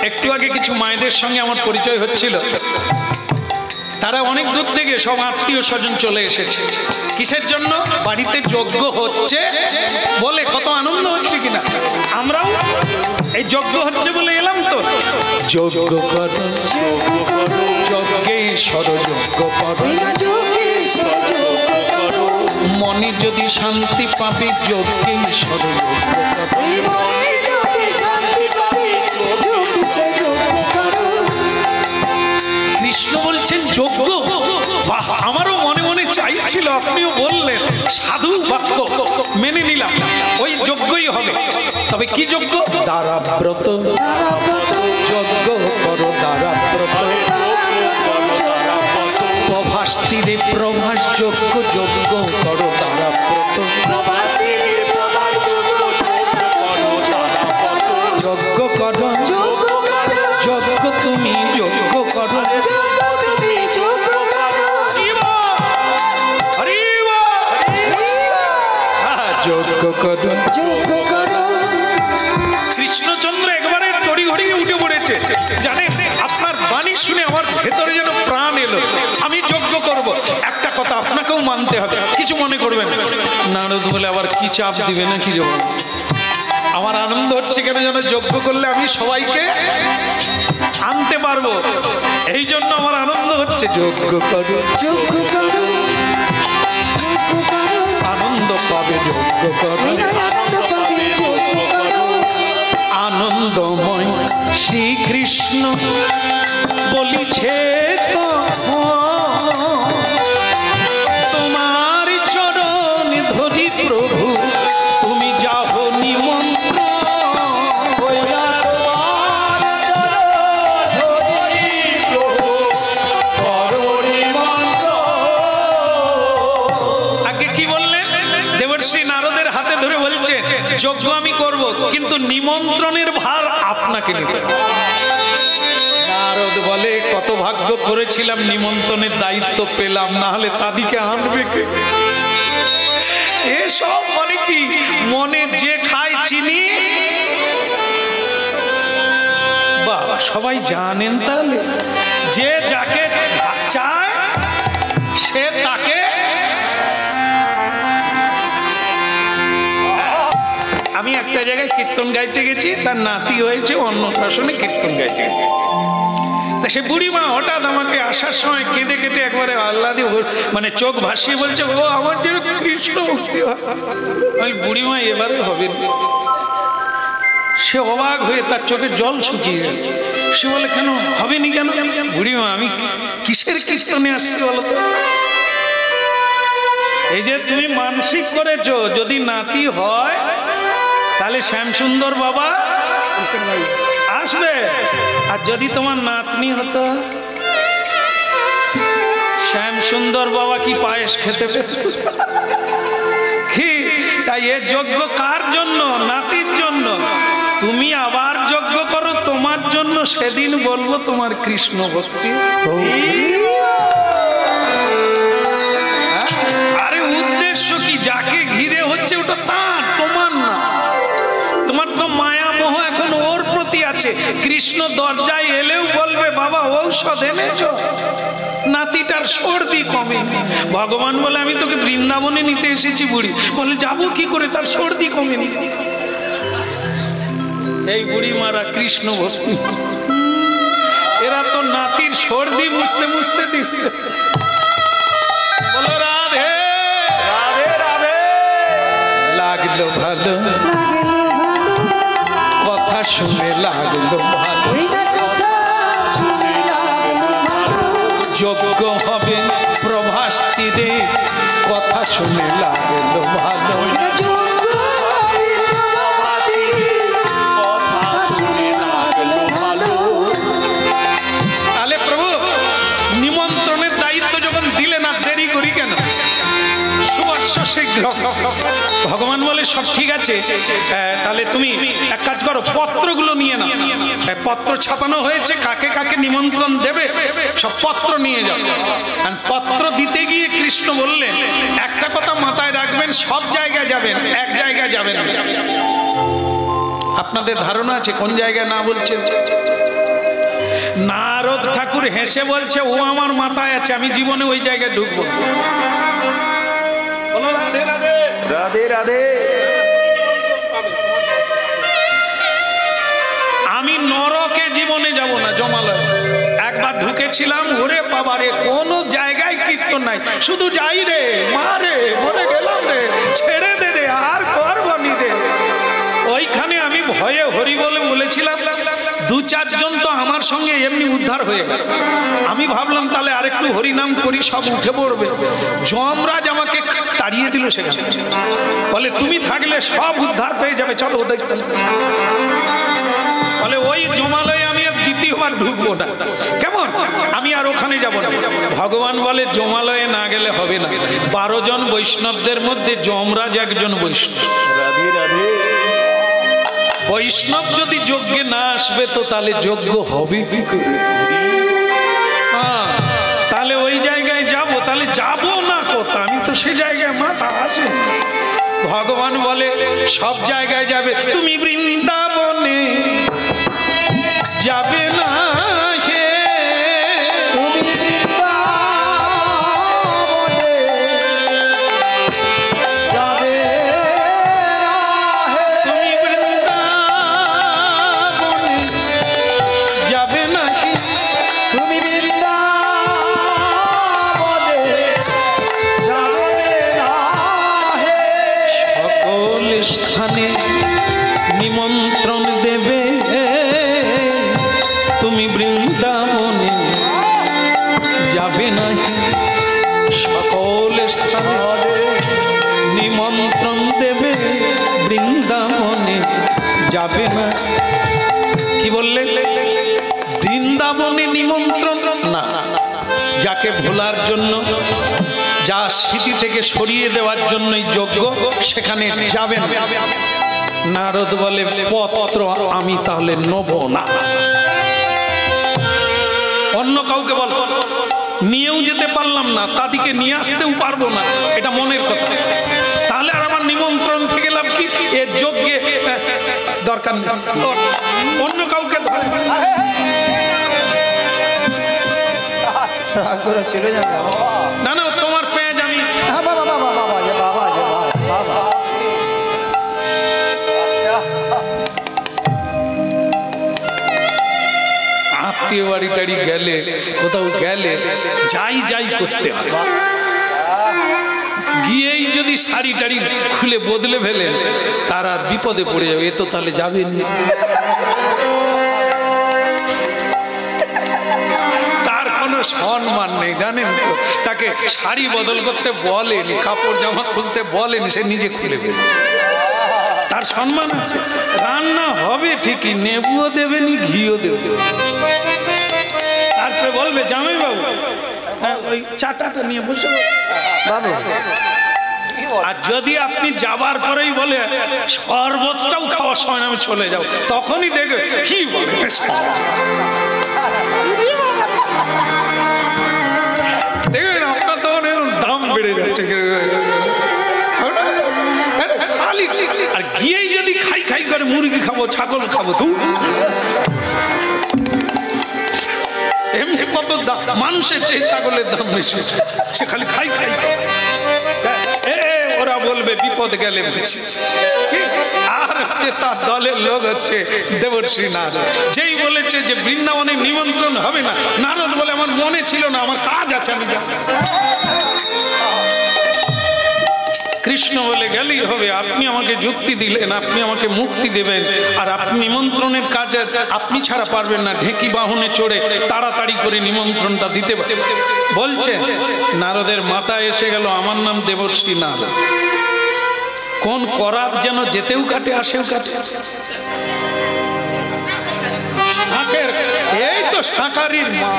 একটু আগে কিছু মায়েদের সঙ্গে আমার পরিচয় হচ্ছিল, তারা অনেক দূর থেকে সব আত্মীয় স্বজন চলে এসেছে। কিসের জন্য? বাড়িতে যজ্ঞ হচ্ছে বলে। কত আনন্দ হচ্ছে কিনা! আমরাও এই যজ্ঞ হচ্ছে বলে এলাম তো। যজ্ঞ করো, যজ্ঞেশ্বর যজ্ঞ করো, মনে যদি শান্তি পাবে, যজ্ঞেশ্বর যজ্ঞ করো। কৃষ্ণ বলছেন যজ্ঞ। বাহ, আমারও মনে মনে চাইছিল, আপনিও বললেন, সাধু বাক্য মেনে নিলাম, ওই যজ্ঞই হবে। তবে কি যজ্ঞ? দ্বারাব্রত যজ্ঞ করো, দ্বারাব্রত। প্রভাস তীরে প্রভাস যজ্ঞ, যজ্ঞ করো দ্বারাব্রত। যজ্ঞ করো, যজ্ঞ তুমি যজ্ঞ করো, যজ্ঞ করো, যজ্ঞ করো। কৃষ্ণচন্দ্র একবারে তড়িঘড়ি উঠে পড়েছে। জানেন, আপনার বাণী শুনে আমার ভেতরে যেন প্রাণ এলো। আমি যজ্ঞ করব। একটা কথা আপনাকেও মানতে হবে, কিছু মনে করবেন। নারদ বলে আবার কি চাপ দিবে না কি জবাব? আমার আনন্দ হচ্ছে কেন যেন, যজ্ঞ করলে আমি সবাইকে আনতে পারবো, এই জন্য আমার আনন্দ হচ্ছে। যজ্ঞ করো, যজ্ঞ করো, আনন্দ পাবে, যজ্ঞ করো, আনন্দময় শ্রীকৃষ্ণ বলিছে তো, তোমার চরণ ধরি প্রভু, তুমি যাও নিমন্ত্রণ। আগে কি বললেন? দেবর্ষি নারদের হাতে ধরে বলছে, যজ্ঞ আমি করব, কিন্তু নিমন্ত্রণের ভার আপনাকে নিতে হবে। নারদ বলে, কত ভাগ্য করেছিলাম নিমন্ত্রণের দায়িত্ব পেলাম, না হলে তাদিকে আনবে কে? এসব মানে কি? মনে যে খায় চিনি, বাবা সবাই জানেন। তাহলে যে যাকে চায় সে তাকে। আমি একটা জায়গায় কীর্তন গাইতে গেছি, তার নাতি হয়েছে, অন্নপ্রাশনে কীর্তন গাইতে গেছে। তা সে বুড়িমা হঠাৎ আমাকে আসার সময় কেঁদে কেটে একবারে আহ্লাদে মানে চোখ ভাসিয়ে বলছে, ও আমার যেন কৃষ্ণ মুক্তি হয়। বুড়িমা এবারে হবে না। সে অবাক হয়ে তার চোখে জল শুকিয়ে গেল। সে বলে, কেন হবেনি কেন? বুড়িমা, আমি কিসের কীর্তনে আসছি বলো তো? এই যে তুমি মানসিক করেছো, যদি নাতি হয় তাহলে শ্যামসুন্দর বাবা আসবে। আর যদি তোমার নাতনি হতো, শ্যাম সুন্দর বাবা কি পায়েস খেতে পেত কি? তাই এ যজ্ঞ কার জন্য? নাতির জন্য। তুমি আবার যজ্ঞ করো তোমার জন্য, সেদিন বলবো তোমার কৃষ্ণ ভক্তি। আরে উদ্দেশ্য কি? যাকে ঘিরে হচ্ছে ওটা তার, তোমার না। তোমার তো মায়া মোহ এখন ওর প্রতি আছে। কৃষ্ণ দরজায় এলেও বলবে বাবা ঔষধ এনেছো? নাতিটার সর্দি কমে। ভগবান বলে আমি তোকে বৃন্দাবনে নিতে এসেছি। বুড়ি বলে যাবো কি করে, তার সর্দি কমেনি। এই বুড়ি মারা কৃষ্ণ ভক্তি। এরা তো নাতির সর্দি মুছতে মুছতে দিবে। বলো রাধে রাধে রাধে। লাগলো ভালো, কথা শুনে লাগলো ভালো। যজ্ঞ হবে প্রভাস তীরে, কথা শুনে লাগলো ভালো। তাহলে প্রভু নিমন্ত্রণের দায়িত্ব যখন দিলেন, আর দেরি করি কেন? সুবর্ষ শীঘ্র। ভগবান বলে সব ঠিক আছে, তাহলে তুমি এক কাজ করো, পত্রগুলো নিয়ে নাও। পত্র ছাপানো হয়েছে, কাকে কাকে নিমন্ত্রণ দেবে সব পত্র নিয়ে যাও। আর পত্র দিতে গিয়ে কৃষ্ণ বললেন একটা কথা মাথায় রাখবেন, সব জায়গায় যাবেন, এক জায়গায় যাবেন। আপনাদের ধারণা আছে কোন জায়গায় না বলছেন? নারদ ঠাকুর হেসে বলছে ও আমার মাথায় আছে, আমি জীবনে ওই জায়গায় ঢুকবো। বলো রাধে রাধে। রাধে রাধে। আমি নরকে জীবনে যাব না, জমালয় একবার ঢুকেছিলাম। ওরে বাবা রে, কোনো জায়গায় কীর্তন নাই, শুধু যাই রে মা রে, মরে গেলাম রে, ছেড়ে দে রে, আর করবনি রে। ওইখানে আমি ভয়ে হরি বলে বলেছিলাম, দু চারজন তো আমার সঙ্গে এমনি উদ্ধার হয়ে গেল। আমি ভাবলাম তাহলে আরেকটু হরিনাম করি, সব উঠে পড়বে। যমরাজ আমাকে তাড়িয়ে দিল সেখানে, বলে তুমি থাকলে সব উদ্ধার পেয়ে যাবে, চলো ওদের। বলে ওই জমালয়ে আমি আর দ্বিতীয়বার ঢুকবো না। কেমন? আমি আর ওখানে যাব না। ভগবান বলে জমালয়ে না গেলে হবে না। 12 জন বৈষ্ণবদের মধ্যে যমরাজ একজন বৈষ্ণব। রাধে রাধে। বৈষ্ণব যদি যজ্ঞে না আসবে তো তাহলে যজ্ঞ হবে কি করে? তাহলে ওই জায়গায় যাব, তাহলে যাব না কোথা? আমি তো সে জায়গায় মাথা আসে। ভগবান বলে সব জায়গায় যাবে, তুমি বৃন্দাবনে যাবে না হে, তুমি বৃন্দাবনে যাবে না হে, তুমি বৃন্দাবনে যাবে না হে। সকল স্থানে নিমন্ত্রণ দেবে, তুমি বৃন্দাবনে যাবে না হে। সকল স্থানে নিমন্ত্রণ দেবে, বৃন্দাবনে যাবে না। কি বললেন? বৃন্দাবনে নিমন্ত্রণ না, যাকে ভোলার জন্য, যা স্মৃতি থেকে সরিয়ে দেওয়ার জন্যই যজ্ঞ, সেখানে যাবেন। নারদ বলে পত্র আমি তাহলে নেব না, অন্য কাউকে বল। নিয়েও যেতে পারলাম না, তাদেরকে নিয়ে আসতেও পারবো না, এটা মনের কথা। তাহলে আর আমার নিমন্ত্রণ থেকে লাভ কি? এর যজ্ঞে দরকার নেই, অন্য কাউকে। রাগ করে চলে যাবে। না না, তোমার পেঁয়াজ আমি। বাবা বাবা বাবা যে বাবা যে বাবা। আত্মীয় বাড়ি টাড়ি গেলে, কোথাও গেলে যাই যাই করতে হবে। গিয়েই যদি শাড়ি টাড়ি খুলে বদলে ফেলে, তার আর বিপদে পড়ে যাবে। এ তো তাহলে যাবেন, তার কোনো সম্মান নেই, জানেন তো? তাকে শাড়ি বদল করতে বলেন, কাপড় জামা খুলতে বলেন, সে নিজে খুলে ফেলে। তার সম্মান আছে। রান্না হবে ঠিকই, নেবুও দেবেনি, ঘিও দেবে। তারপরে বলবে জামাই বাবু ওই চাটাটা নিয়ে বসে বাবু আর যদি আপনি যাবার পরেই বলে শরবতটাও খাওয়ার সময় আমি চলে যাব, তখনই দেখবে কি বলে দেখবেন আপনার তখন এরকম দাম বেড়ে যাচ্ছে। খালি আর গিয়েই যদি খাই খাই করে মুরগি খাবো, ছাগল খাবো, তো এমনি কত দাম মানুষের চেয়ে ছাগলের দাম বেশি, সে খালি খাই খাই। ওরা বলবে বিপদ গেলে আর হচ্ছে তার দলের লোক হচ্ছে দেবর্ষী নারদ। যেই বলেছে যে বৃন্দাবনে নিমন্ত্রণ হবে না, নারদ বলে আমার মনে ছিল না, আমার কাজ আছে, আমি যাব। কৃষ্ণ বলে গেলেই হবে, আপনি আমাকে যুক্তি দিলেন, আপনি আমাকে মুক্তি দেবেন, আর আপনি নিমন্ত্রণের কাজে আপনি ছাড়া পারবেন না, ঢেকি বাহনে চড়ে তাড়াতাড়ি করে নিমন্ত্রণটা দিতে বলছে। নারদের মাথায় এসে গেল আমার নাম দেবর্ষী নারদ, কোন করাত যেন যেতেও কাটে আসেও কাটে। এই তো শাঁকারির মা,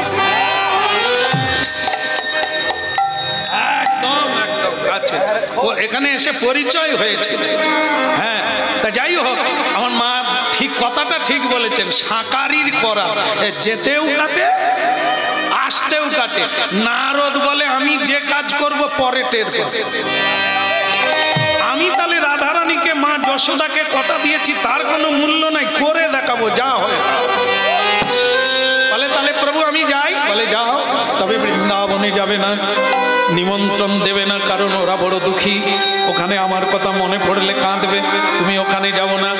একদম একদম কাছে। ও এখানে এসে পরিচয় হয়েছে। হ্যাঁ, তা যাই হোক, আমার মা ঠিক কথাটা ঠিক বলেছেন, শাঁকারির করা যেতেও কাটে আসতেও কাটে। নারদ বলে আমি যে কাজ করব পরে টের পাবে। আমি তাহলে রাধারানীকে, মা যশোদাকে কথা দিয়েছি, তার কোনো মূল্য নাই, করে দেখাবো যা হয়। বলে তাহলে প্রভু আমি যাই, বলে যাও, তবে বৃন্দাবনে যাবে না, নিমন্ত্রণ দেবে না, কারণ ওরা বড় দুঃখী, ওখানে আমার কথা মনে পড়লে কাঁদবে, তুমি ওখানে যাব না।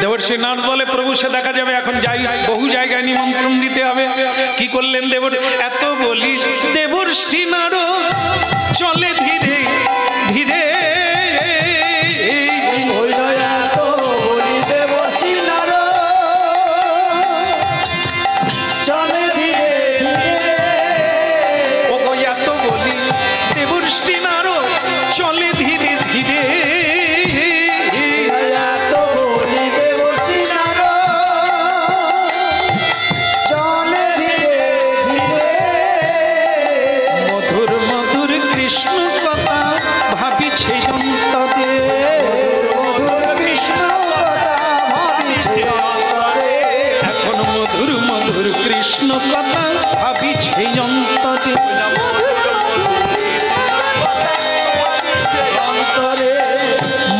দেবর্ষী নারদ বলে প্রভু সে দেখা যাবে, এখন যাই, বহু জায়গায় নিমন্ত্রণ দিতে হবে। কি করলেন এত বলিস দেবর্ষী নারদ চলে ধীরে ধীরে, চলে ধীরে ধীরে, মধুর মধুর কৃষ্ণ কথা ভাবিছে অন্তরে, এখন মধুর মধুর কৃষ্ণ কথা ভাবিছে অন্তরে।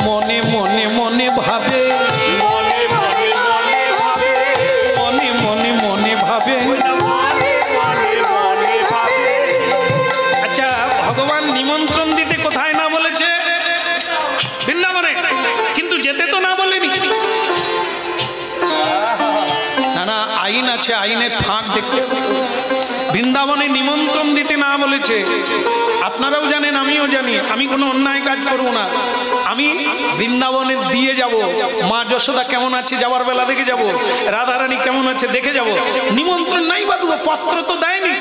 মনে মনে মনে ভাবে, মনে মনে মনে ভাবে। আচ্ছা, ভগবান নিমন্ত্রণ দিতে কোথায় না বলেছে? বৃন্দাবনে, কিন্তু যেতে তো না বলেনি। না না, আইন আছে, আইনের ফাঁক দেখতে। বৃন্দাবনে নিমন্ত্রণ দিতে না বলেছে, আপনারাও জানেন, আমিও জানি, আমি কোনো অন্যায় কাজ করবো না, আমি বৃন্দাবনে দিয়ে যাব। মা যশোদা কেমন আছে যাওয়ার বেলা দেখে যাব, রাধারানী কেমন আছে দেখে যাব। নিমন্ত্রণ নাই বা দেবো, পত্র তো দেয়নি,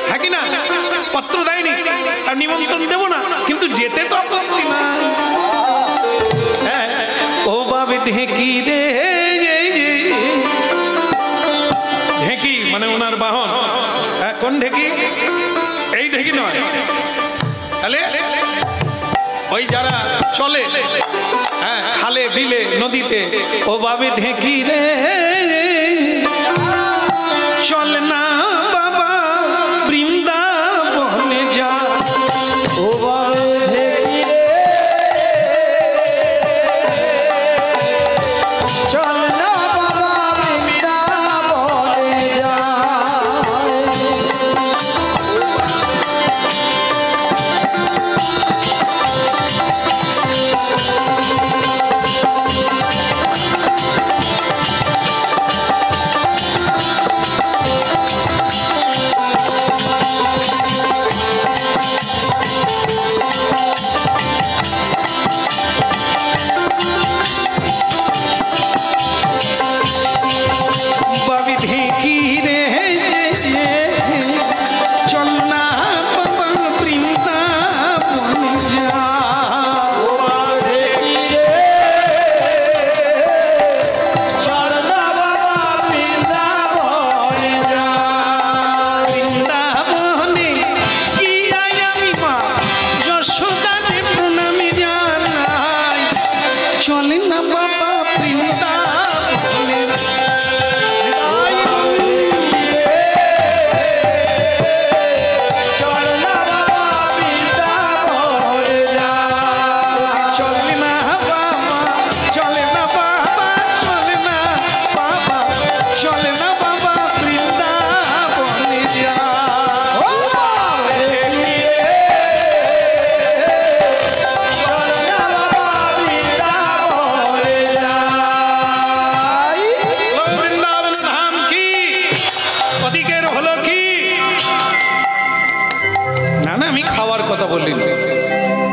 হ্যাঁ কি না, পত্র দেয়নি, আর নিমন্ত্রণ দেবো না, কিন্তু যেতে তো আপত্তি না। হ্যাঁ, ও বাবে ঢেকি রে, ঢেকি মানে ওনার বাহন। কোন ঢেকি? এই ঢেকি নয়, তাহলে ওই যারা চলে, হ্যাঁ, খালে বিলে নদীতে, ও বাবে ঢেকি রে চল না বাবা বৃন্দাবনে যা, ও বাবে ঢেকি রে চল না বাবা বৃন্দাবনে যা। বাবা বৃন্দাবনে চলে না বাবা চলে না বাবা চলে না বাবা চলে না বাবা বৃন্দাবনে যা বৃন্দাবন ধাম কি ওদিকের হলো কি না না আমি খাওয়ার কথা বলিনি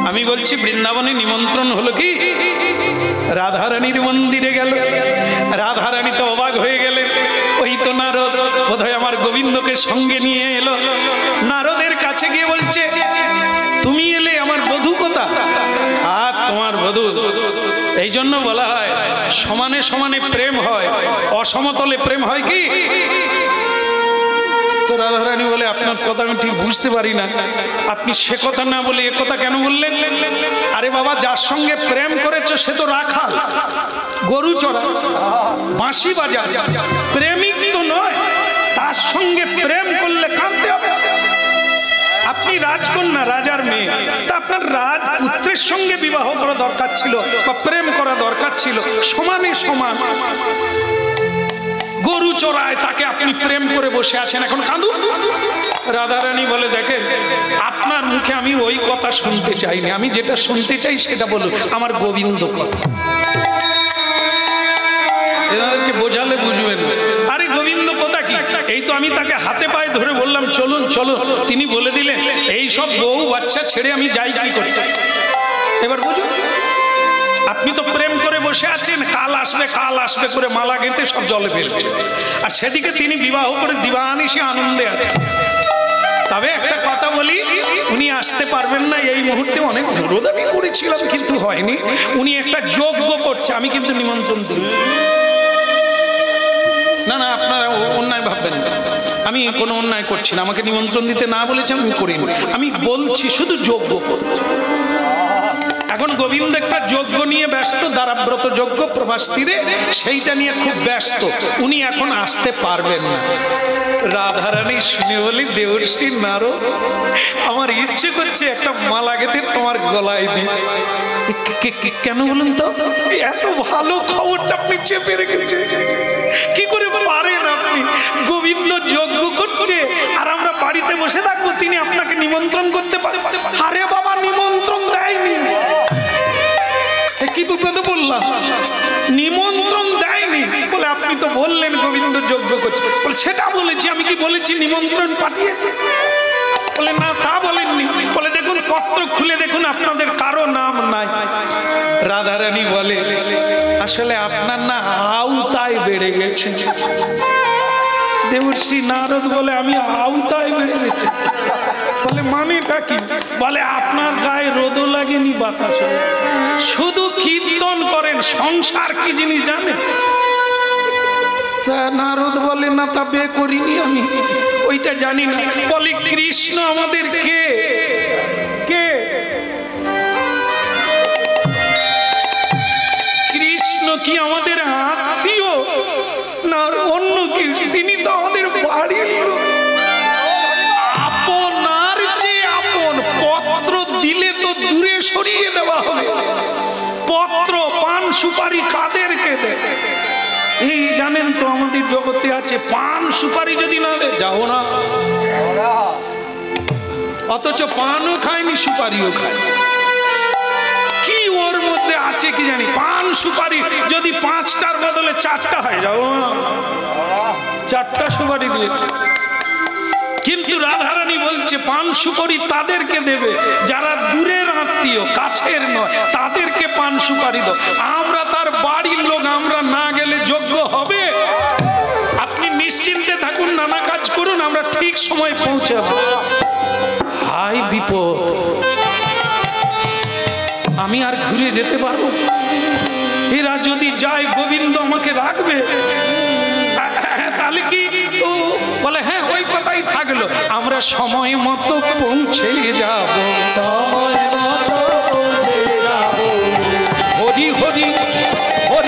আমি বলছি বৃন্দাবনে নিমন্ত্রণ হলো কি রাধারানীর মন্দিরে গেল রাধারানী তো অবাক হয়ে গেলেন ওই তো নারদ বোধহয় আমার গোবিন্দকে সঙ্গে নিয়ে এলো নারদের কাছে গিয়ে বলছে তুমি এলে আমার বধূ কোথা আর তোমার বধূ এই জন্য বলা হয় সমানে সমানে প্রেম হয় অসমতলে প্রেম হয় কি তো রাধারানী বলে আপনার কথা আমি ঠিক বুঝতে পারি না আপনি সে কথা না বলে এ কথা কেন বললেন আরে বাবা যার সঙ্গে প্রেম করেছো সে তো রাখাল গরু চড়া বাঁশি বাজায় প্রেমিক তো নয় তার সঙ্গে প্রেম করলে কাঁদতে হবে আপনি রাজকন্যা রাজার মেয়ে তা আপনার রাজপুত্রের সঙ্গে বিবাহ করা দরকার ছিল বা প্রেম করা দরকার ছিল সমানে সমান গরু চড়ায় তাকে আপনি প্রেম করে বসে আছেন এখন কাঁদুন রাধারানী বলে দেখেন আপনার মুখে আমি ওই কথা শুনতে চাইনি আমি যেটা শুনতে চাই সেটা বলুন আমার গোবিন্দ কথা এনাদেরকে বোঝালে বুঝবেন আরে গোবিন্দ কথা কি এই তো আমি তাকে হাতে পায়ে ধরে বললাম চলুন চলো তিনি বলে দিলেন এই সব বউ বাচ্চা ছেড়ে আমি যাই কি করি এবার বুঝুন আপনি তো প্রেম করে বসে আছেন কাল আসবে করে মালা গেঁথে সব জলে ফেলছে আর সেদিকে তিনি বিবাহ করে দিবানিশি আনন্দে আছে তবে একটা কথা বলি উনি আসতে পারবেন না এই মুহূর্তে অনেক অনুরোধ আমি করেছিলাম কিন্তু হয়নি উনি একটা যজ্ঞ করছে আমি কিন্তু নিমন্ত্রণ দিই না না আপনারা অন্যায় ভাববেন না আমি কোনো অন্যায় করছি না আমাকে নিমন্ত্রণ দিতে না বলেছেন আমি করিনি আমি বলছি শুধু যজ্ঞ করছি এখন গোবিন্দ একটা যজ্ঞ নিয়ে ব্যস্ত দ্বারাব্রত যজ্ঞ প্রভাস তীরে সেইটা নিয়ে খুব ব্যস্ত উনি এখন আসতে পারবেন না রাধারানী শুনে বলি দেবর্ষি নারদ আমার ইচ্ছে করছে একটা মালা গেঁথে তোমার গলায় দিই কেন বলুন তো এত ভালো খবরটা আপনি চেপে রেখেছেন কি করে পারেন আপনি গোবিন্দ যজ্ঞ করছে আর আমরা বাড়িতে বসে থাকবো তিনি আপনাকে নিমন্ত্রণ করতে পারেন আরে বাবা নিমন্ত্রণ দেয়নি কি বিপদে বললাম নিমন্ত্রণ দেয়নি বলে আপনি তো বললেন গোবিন্দ যজ্ঞ করছে বলে সেটা বলেছি আমি কি বলেছি নিমন্ত্রণ পাঠিয়েছি বলে না তা বলেননি বলে দেখুন পত্র খুলে দেখুন আপনাদের কারো নাম নাই রাধারানী বলে আসলে আপনার না আওতায় বেড়ে গেছে দেবর্ষি নারদ বলে আমি আওতায় বেড়ে গেছি বলে মানেটা কি বলে আপনার গায়ে রোদও লাগেনি বাতাস শুধু কীর্তন করেন সংসার কি জিনিস জানেন তা নারদ বলে না তা বে করিনি আমি ওইটা জানি না বলে কৃষ্ণ আমাদের কে কে কৃষ্ণ কি আমাদের আত্মীয় না অন্য কি তিনি তো আমাদের বাড়ির লোক আপনার যে আপন পত্র দিলে তো দূরে সরিয়ে দেওয়া হবে পত্র পান সুপারি কাদেরকে দেয় এই জানেন তো আমাদের জগতে আছে পান সুপারি যদি না দেয় যাও না অথচ পানও খায়নি সুপারিও খায় কি ওর মধ্যে আছে কি জানি পান সুপারি যদি 5টার বদলে 4টা হয় যাও না 4টা সুপারি দিয়ে কিন্তু রাধারানী বলছে পান সুপারি তাদেরকে দেবে যারা দূরের আত্মীয় কাছের নয় তাদেরকে পান সুপারি দাও আমরা তার বাড়ির লোক আমরা না গেলে যোগ্য হবে আপনি নিশ্চিন্তে থাকুন নানা কাজ করুন আমরা ঠিক সময় পৌঁছাবো হাই বিপদ আমি আর ঘুরে যেতে পারবো এরা যদি যায় গোবিন্দ আমাকে রাখবে তাহলে কি বলে হ্যাঁ ওই কথাই থাকলো আমরা সময় মতো পৌঁছে যাব সময় মতো পৌঁছে যাব হরি হরি হরি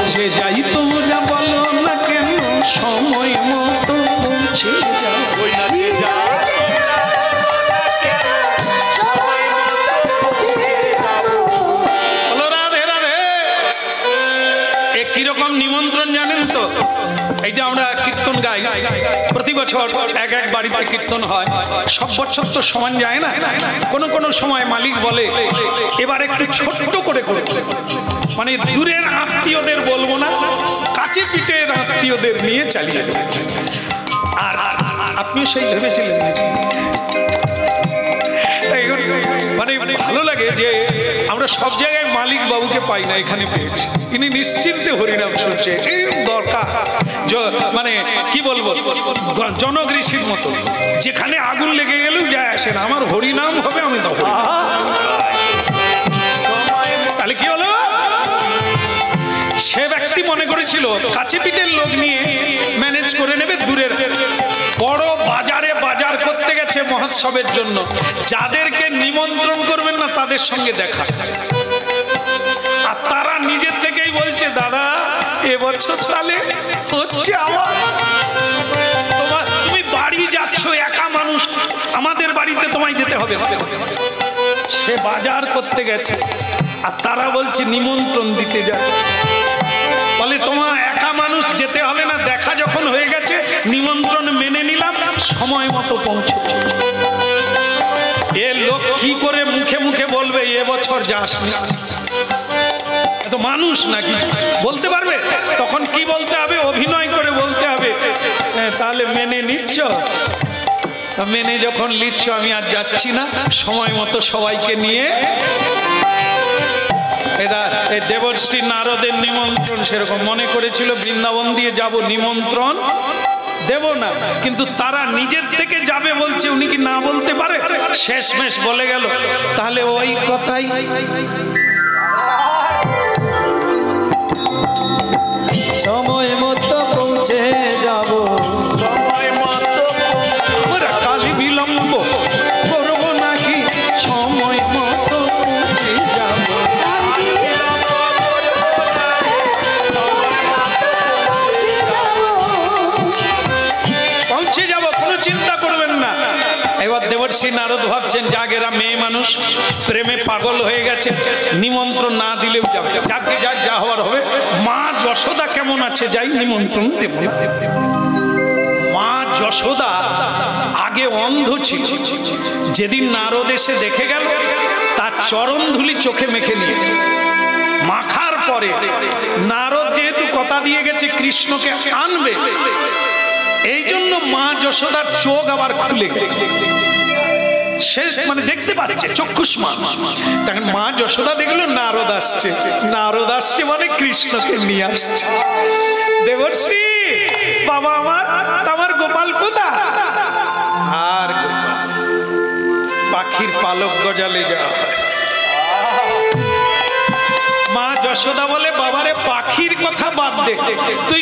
পৌঁছে যাই, তোমরা বলো না কেন সময় মতো পৌঁছে যাও। ওই নাচে যা বলো রাধে রাধে। এ কিরকম নিমন্ত্রণ জানেন তো? এই যে আমরা কীর্তন গাই, প্রতি বছর এক এক বাড়িতে কীর্তন হয়, সব বছর তো সমান যায় না। কোন সময় মালিক বলে এবার একটু ছোট্ট করে করে, মানে দূরের আত্মীয়দের বলবো না, কাছে পিঠের আত্মীয়দের নিয়ে চালিয়ে দেবে। আর আপনিও সেই ভেবেছিলেন? মানে ভালো লাগে যে আমরা সব জায়গায় মালিক বাবুকে পাই না, এখানে পেয়েছি। ইনি নিশ্চিন্তে হরিনাম শুনছে, এই দরকার। মানে কি বলবো, জনগৃষির মতো, যেখানে আগুন লেগে গেলেও যায় আসে না, আমার হরিনাম হবে, আমি তখন। তাহলে কি হলো, সে ব্যক্তি মনে করেছিল কাছে পিঠের লোক নিয়ে ম্যানেজ করে নেবে, দূরের বড় বাজারে বাজার করতে গেছে মহোৎসবের জন্য, যাদেরকে নিমন্ত্রণ করবেন না তাদের সঙ্গে দেখা। আর তারা নিজের থেকেই বলছে, দাদা এবছর তাহলে হচ্ছে আমার, তুমি বাড়ি যাচ্ছ একা মানুষ, আমাদের বাড়িতে তোমায় যেতে হবে। সে বাজার করতে গেছে আর তারা বলছে নিমন্ত্রণ দিতে যায়। বলে তোমার একা মানুষ যেতে হবে না, দেখা যখন হয়ে গেছে নিমন্ত্রণ মেনে নিলাম, সময় মতো পৌঁছে। এ লোক কি করে মুখে মুখে বলবে এবছর যাস না? তো মানুষ নাকি বলতে পারবে? তখন কি বলতে হবে, অভিনয় করে বলতে হবে, তাহলে মেনে নিচ্ছ? মেনে যখন নিচ্ছ আমি আর যাচ্ছি না, সময় মতো সবাইকে নিয়ে। এটা এই দেবশ্রী নারদের নিমন্ত্রণ সেরকম মনে করেছিল, বৃন্দাবন দিয়ে যাব, নিমন্ত্রণ দেব না, কিন্তু তারা নিজের থেকে যাবে বলছে, উনি কি না বলতে পারে? শেষমেশ বলে গেল, তাহলে ওই কথাই সময় মতো পৌঁছে যাব, সময় মতো আমরা কালি বিলম্ব করব নাকি, সময় মতো পৌঁছে যাব। পৌঁছে যাব, কোনো চিন্তা করবেন না। এবার দেবর্ষী নারদ ভাবছেন, যাক এরা মেয়ে মানুষ প্রেমে পাগল হয়ে গেছে, নিমন্ত্রণ না দিলেও যাবে, যাকে যাক যা হওয়ার হবে। মা যশোদা কেমন আছে, যাই নিমন্ত্রণ দেব। মা যশোদা আগে অন্ধ ছিল, যেদিন নারদ এসে দেখে গেল তার চরণ ধুলি চোখে মেখে নিয়েছে। মাখার পরে নারদ যেহেতু কথা দিয়ে গেছে কৃষ্ণকে আনবে, এই জন্য মা যশোদার চোখ আবার খুলে গেছে, সে মানে দেখতে পাচ্ছে, চক্ষুষ্মান। তখন মা যশোদা দেখলো নারদ আসছে, নারদ আসছে মানে কৃষ্ণকে নিয়ে আসছে। দেবশ্রী বাবা আমার গোপাল কোথা? আর পাখির পালক গজালে যা। মা যশোদা বলে, বাবারে পাখির কথা বাদ দে, তুই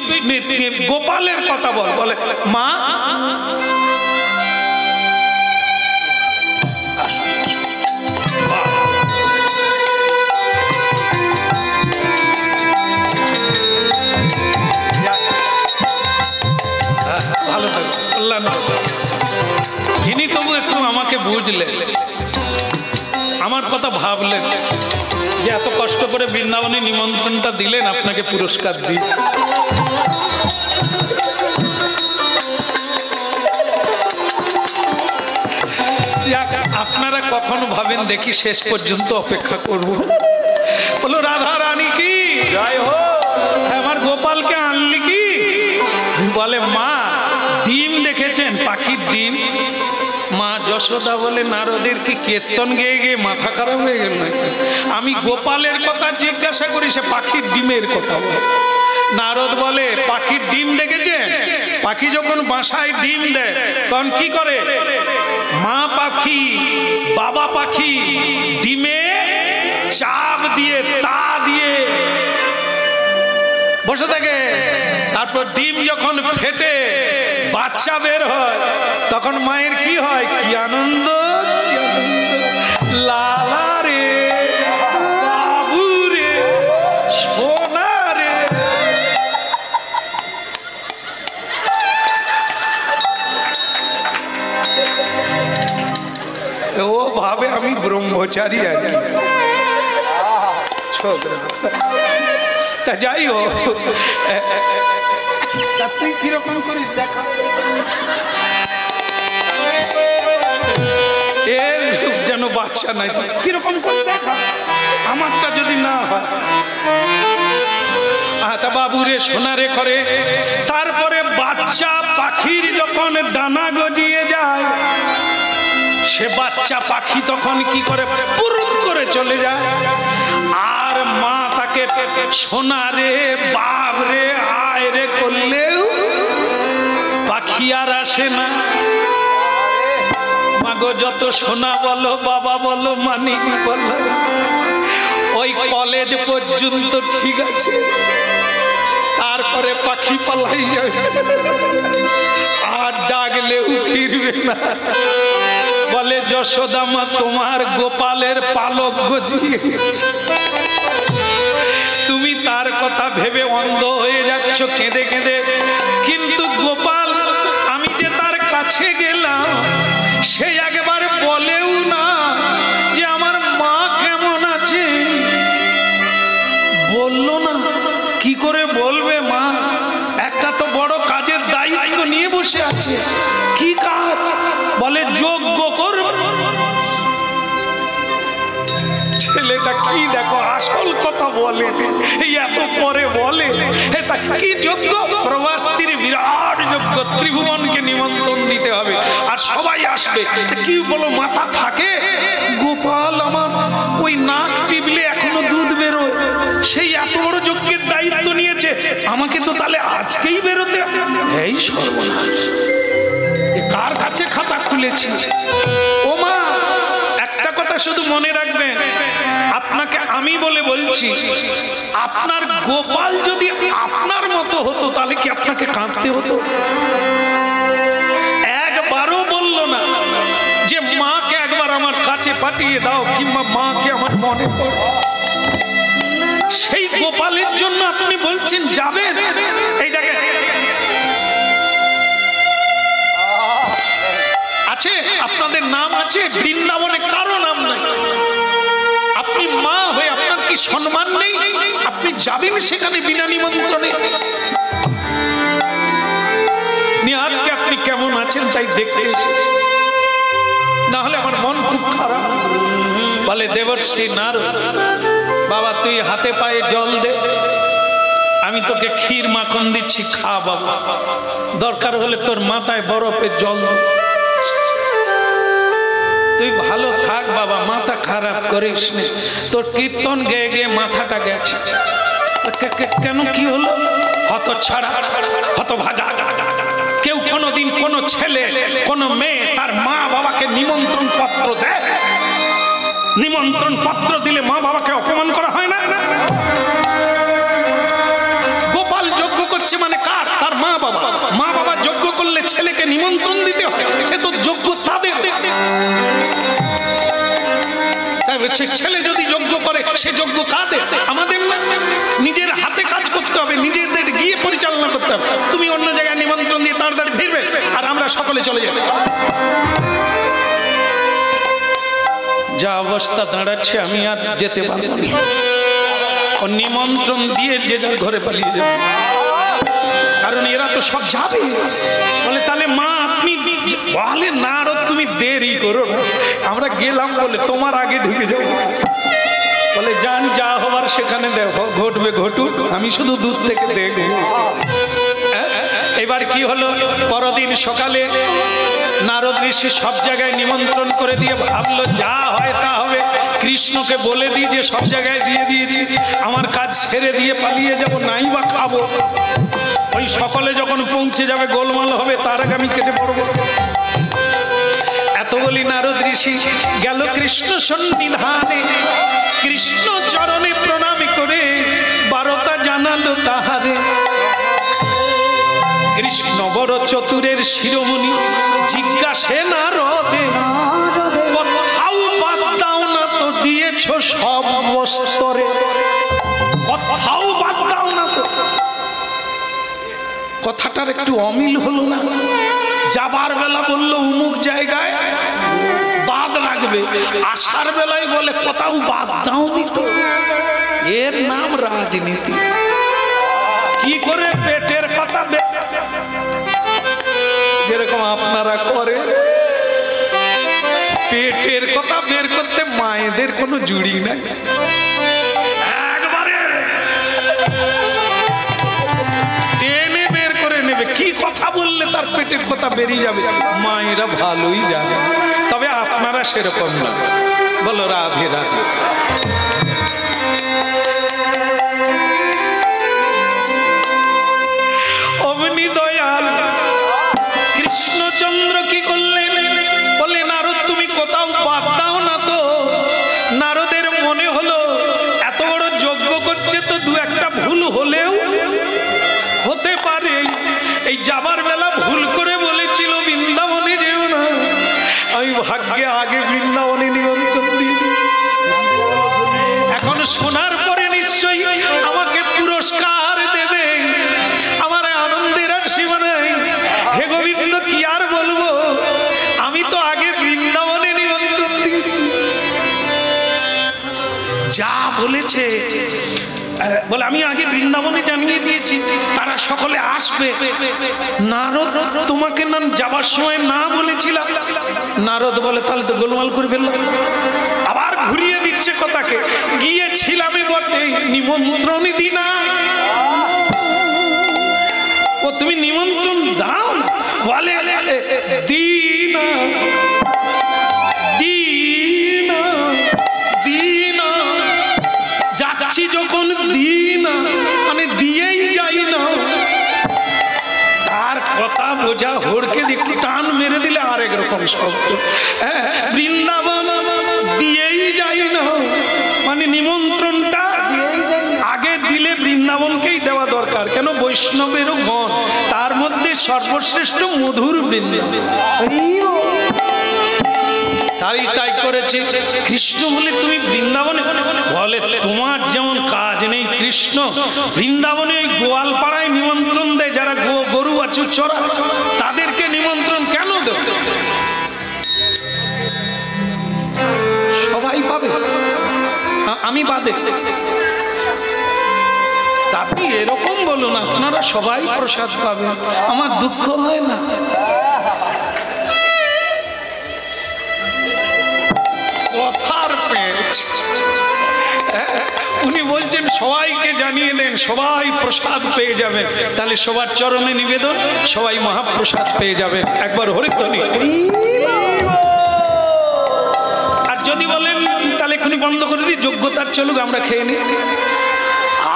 গোপালের কথা বল। বলে মা ভালো থাকবে, আল্লাহ না। ইনি তবু একটু আমাকে বুঝলেন, আমার কথা ভাবলেন যে এত কষ্ট করে বৃন্দাবনে নিমন্ত্রণটা দিলেন, আপনাকে পুরস্কার দিই। আপনারা কখনো ভাবেন দেখি, শেষ পর্যন্ত অপেক্ষা করব। বলো রাধা রানী কি জয় হোক। আমার গোপালকে আনলি কি? বলে মা ডিম দেখেছেন, পাখির ডিম। মা যশোদা বলে, নারদের কি কীর্তন গেয়ে গিয়ে মাথা খারাপ হয়ে গেল? আমি গোপালের কথা জিজ্ঞাসা করি, সে পাখির ডিমের কথা বলে। নারদ বলে, পাখির ডিম দেখেছে? পাখি যখন বাসায় ডিম দেয় তখন কি করে? মা পাখি বাবা পাখি ডিমে চাপ দিয়ে তা দিয়ে বসে থাকে। তারপর ডিম যখন ফেটে বাচ্চা বের হয়, তখন মায়ের কি হয়? কি আনন্দ, লালা রে, বাবু রে, সোনা রে। ব্রহ্মচারী আর কি ছোকরা। তা যাই হোক, তা তুই কিরকম করিস দেখা, এর যেন বাচ্চা নাই, কিরকম করে দেখা, আমারটা যদি না হয়। তা বাবুরে সোনারে করে। তারপরে বাচ্চা পাখির যখন ডানা গজিয়ে যায়, সে বাচ্চা পাখি তখন কি করে, পুরুত করে চলে যায়। আর মা তাকে সোনারে বাবরে আয় রে করলেও পাখি আর আসে না। মাগো যত সোনা বলো, বাবা বলো, মানিক বলো, ওই কলেজ পর্যন্ত ঠিক আছে, তারপরে পাখি পালাই যাবে, আর ডাকলেও ফিরবে না। বলে যশোদা মা তোমার গোপালের পালক গজিয়ে গেছে, তুমি তার কথা ভেবে অন্ধ হয়ে যাচ্ছ কেঁদে কেঁদে। কিন্তু গোপাল, আমি যে তার কাছে গেলাম, সে একবার বলেও না যে আমার মা কেমন আছে, বললো না। কি করে বলবে মা? একটা তো বড় কাজের দায়িত্ব নিয়ে বসে আছে। কি কাজ? বলে যজ্ঞ করব। ছেলেটা কি দেখো আসল কথা বলে, এই এত পরে বলে এটা কি যজ্ঞ? প্রভাস্তির বিরাট যজ্ঞ, ত্রিভুবনকে নিমন্ত্রণ দিতে হবে আর সবাই আসবে। কি বলো মাথা থাকে? গোপাল আমার ওই নাক টিপলে এখনো দুধ বেরোয়, সেই এত বড় যজ্ঞের দায়িত্ব নিয়েছে, আমাকে তো তাহলে আজকেই বেরোতে। এই সর্বনাশ, কার কাছে খাতা খুলেছি? ও মা, একটা কথা শুধু মনে রাখবেন, আপনাকে আমি বলে বলছি, আপনার গোপাল যদি আপনার মতো হতো তাহলে কি আপনাকে কাঁদতে হতো? একবারও বললো না যে মাকে একবার আমার কাছে পাঠিয়ে দাও, কিংবা মাকে আমার মনে পড়ে। সেই গোপালের জন্য আপনি বলছেন যাবেন। এই দেখেন আছে, আপনাদের নাম আছে, বৃন্দাবনে কারো নাম নাই। আপনি মা হয়ে আপনার কি সম্মান নেই? আপনি যাবেন সেখানে বিনা নিমন্ত্রণে? নিহাতকে আপনি কেমন আছেন তাই দেখতে এসেছি, না হলে আমার মন খুব খারাপ। বলে দেবর্ষি নারদ, বাবা তুই হাতে পায়ে জল দে, আমি তোকে ক্ষীর মাখন দিচ্ছি, খা বাবা, দরকার হলে তোর মাথায় বরফের জল দে, তুই ভালো থাক বাবা, মাথা খারাপ করিস না। তোর কীর্তন গেয়ে গিয়ে মাথাটা গেছে। কেন, কি হলো? হত ছাড়া, হত ভাগা। কেউ কোনোদিন কোনো ছেলে, কোনো মেয়ে তার মা বাবাকে নিমন্ত্রণ পত্র দেয়? নিমন্ত্রণ পত্র দিলে মা বাবাকে অপমান করা হয় না? গোপাল যজ্ঞ করছে মানে কার? তার মা বাবা। মা বাবা যজ্ঞ করলে ছেলেকে নিমন্ত্রণ দিতে হয়, সে তো যজ্ঞ তাদের। ছেলে যদি যজ্ঞ করে সে যজ্ঞ কাদের? আমাদের না। নিজের হাতে কাজ করতে হবে, নিজেদের গিয়ে পরিচালনা করতে হবে। তুমি অন্য জায়গায় নিমন্ত্রণ দিয়ে তাড়াতাড়ি ফিরবে আর আমরা সকলে চলে যাবে। যা অবস্থা দাঁড়াচ্ছে আমি আর যেতে পারবো না। ও নিমন্ত্রণ দিয়ে যে যার ঘরে পালিয়ে যাবে, কারণ এরা তো সব যাবে। বলে তাহলে মা আপনি বলে না, আরো তুমি দেরি করো না, আমরা গেলাম বলে তোমার আগে ঢুকে যাবো। বলে যান, যা হবার সেখানে দেখো, ঘটবে ঘটুক, আমি শুধু দূর থেকে দেখব। এবার কি হলো? পরদিন সকালে নারদ ঋষি সব জায়গায় নিমন্ত্রণ করে দিয়ে ভাবলো যা হয় তা হবে, কৃষ্ণকে বলে দিই যে সব জায়গায় দিয়ে দিয়েছি, আমার কাজ ছেড়ে দিয়ে পালিয়ে যাব, নাই বা খাবো। ওই সকলে যখন পৌঁছে যাবে গোলমাল হবে, তার আগে আমি কেটে পড়বো। এত বলি নারদ ঋষি গেল কৃষ্ণ সন্নিধানে, কৃষ্ণ চরণে প্রণাম করে বারতা জানালো তাহারে। কৃষ্ণ বড় চতুরের শিরোমণি, জিজ্ঞাসে নারদে কোথাও বাদ দাও না তো, দিয়েছ সব বস্তরে, কোথাও বাদ দাও না তো। কথাটার একটু অমিল হলো না? যাবার বেলা বললো অমুক জায়গায়, বাদ ডাকবে, আসার বেলায় বলে কোথাও বাদ দাওনি তো। এর নাম রাজনীতি। কি করে পেটের কথা যেরকম আপনারা করে, পেটের কথা বের করতে মায়েদের কোনো জুড়ি নাই, একবারে টেনে বের করে নেবে। কি কথা বললে তার পেটের কথা বেরিয়ে যাবে, মায়েরা ভালোই জানে। তবে আপনারা সেরকম না। বলো রাধে রাধে। অমনি দয়াল কৃষ্ণচন্দ্র কি করলেন, বলে নারদ তুমি কোথাও বাদ দাও না তো। নারদের মনে হলো এত বড় যজ্ঞ করছে তো দু একটা ভুল হলেও হতে পারে। এই যাবার বেলা ভুল করে বলেছিল বৃন্দাবনে যেও না, আমি ভাগ্যে আগে বৃন্দাবনে নিমন্ত্রণ দিই। এখন শোনার পরে নিশ্চয়ই আমাকে পুরস্কার দেবে, আমার আনন্দের আর সীমা নাই। হে গোবিন্দ কি আর বলবো, আমি তো আগে বৃন্দাবনে নিমন্ত্রণ দিয়েছি। যা বলেছে বলে আমি আগে বৃন্দাবনে জানিয়ে দিয়েছি, তারা সকলে আসবে। নারদ তোমাকে না যাবার সময় না বলেছিলাম। নারদ বলে তাহলে তো গোলমাল করে ফেললাম। আবার ঘুরিয়ে দিচ্ছে কথাকে, গিয়েছিলাম বটে নিমন্ত্রণই দি না। ও তুমি নিমন্ত্রণ দাও না, বলে দিনা দিনা দিনা, যাচ্ছি যখন দিনা মানে দিয়েই যাই না। আর কথা বোঝা হড়কে একটু টান মেরে দিলে আরেক রকম শব্দ। বৃন্দাবন দিয়েই যাই না মানে নিমন্ত্রণটা আগে দিলে বৃন্দাবনকেই দেওয়া দরকার। কেন বৈষ্ণবেরও গণ, তার মধ্যে সর্বশ্রেষ্ঠ মধুর বৃন্দাবন। তাই করেছে কৃষ্ণ বলে তুমি বৃন্দাবনে, বলে তোমার যেমন কাজ নেই কৃষ্ণ, বৃন্দাবনে ওই গোয়ালপাড়ায় নিমন্ত্রণ দেয় যারা গরু বাছুর চড়া, তাদেরকে নিমন্ত্রণ কেন দেব? সবাই পাবে, আমি বাদে। আপনি এরকম বলুন আপনারা সবাই প্রসাদ পাবেন, আমার দুঃখ হয় না। কথার পেঁচ। উনি বলছেন সবাইকে জানিয়ে দেন, সবাই প্রসাদ পেয়ে যাবেন। তাহলে সবার চরণে নিবেদন, সবাই মহাপ্রসাদ পেয়ে যাবেন। একবার হরিধ্বনি। আর যদি বলেন তাহলে এখনই বন্ধ করে দিই, যোগ্যতার চলুক, আমরা খেয়ে নিই।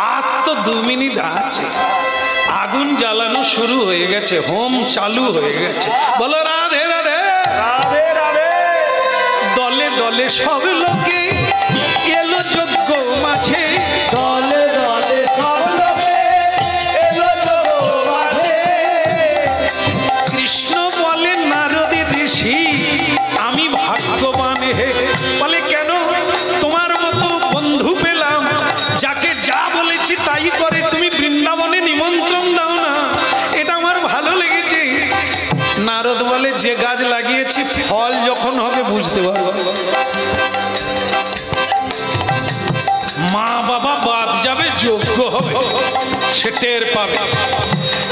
আর তো 2 মিনিট আছে, আগুন জ্বালানো শুরু হয়ে গেছে, হোম চালু হয়ে গেছে। বলো রাধে রাধে রাধে রাধে। দলে দলে সব লোকে এলো যজ্ঞ মাঝে, দলে দলে সব লোকে এলো যজ্ঞ মাঝে। কৃষ্ণ বলে নারদে ঋষি আমি ভাগ্যবান হে। বলে কেন? তোমার মতো বন্ধু পেলাম, যাকে যা বলেছি তাই করে। তুমি বৃন্দাবনে নিমন্ত্রণ দাও না, এটা আমার ভালো লেগেছে। নারদ বলে যে গাছ লাগিয়েছি ফল যখন হবে বুঝতে পারবো। মা বাবা বাদ যাবে, যজ্ঞ হবে, সে টের পাবে।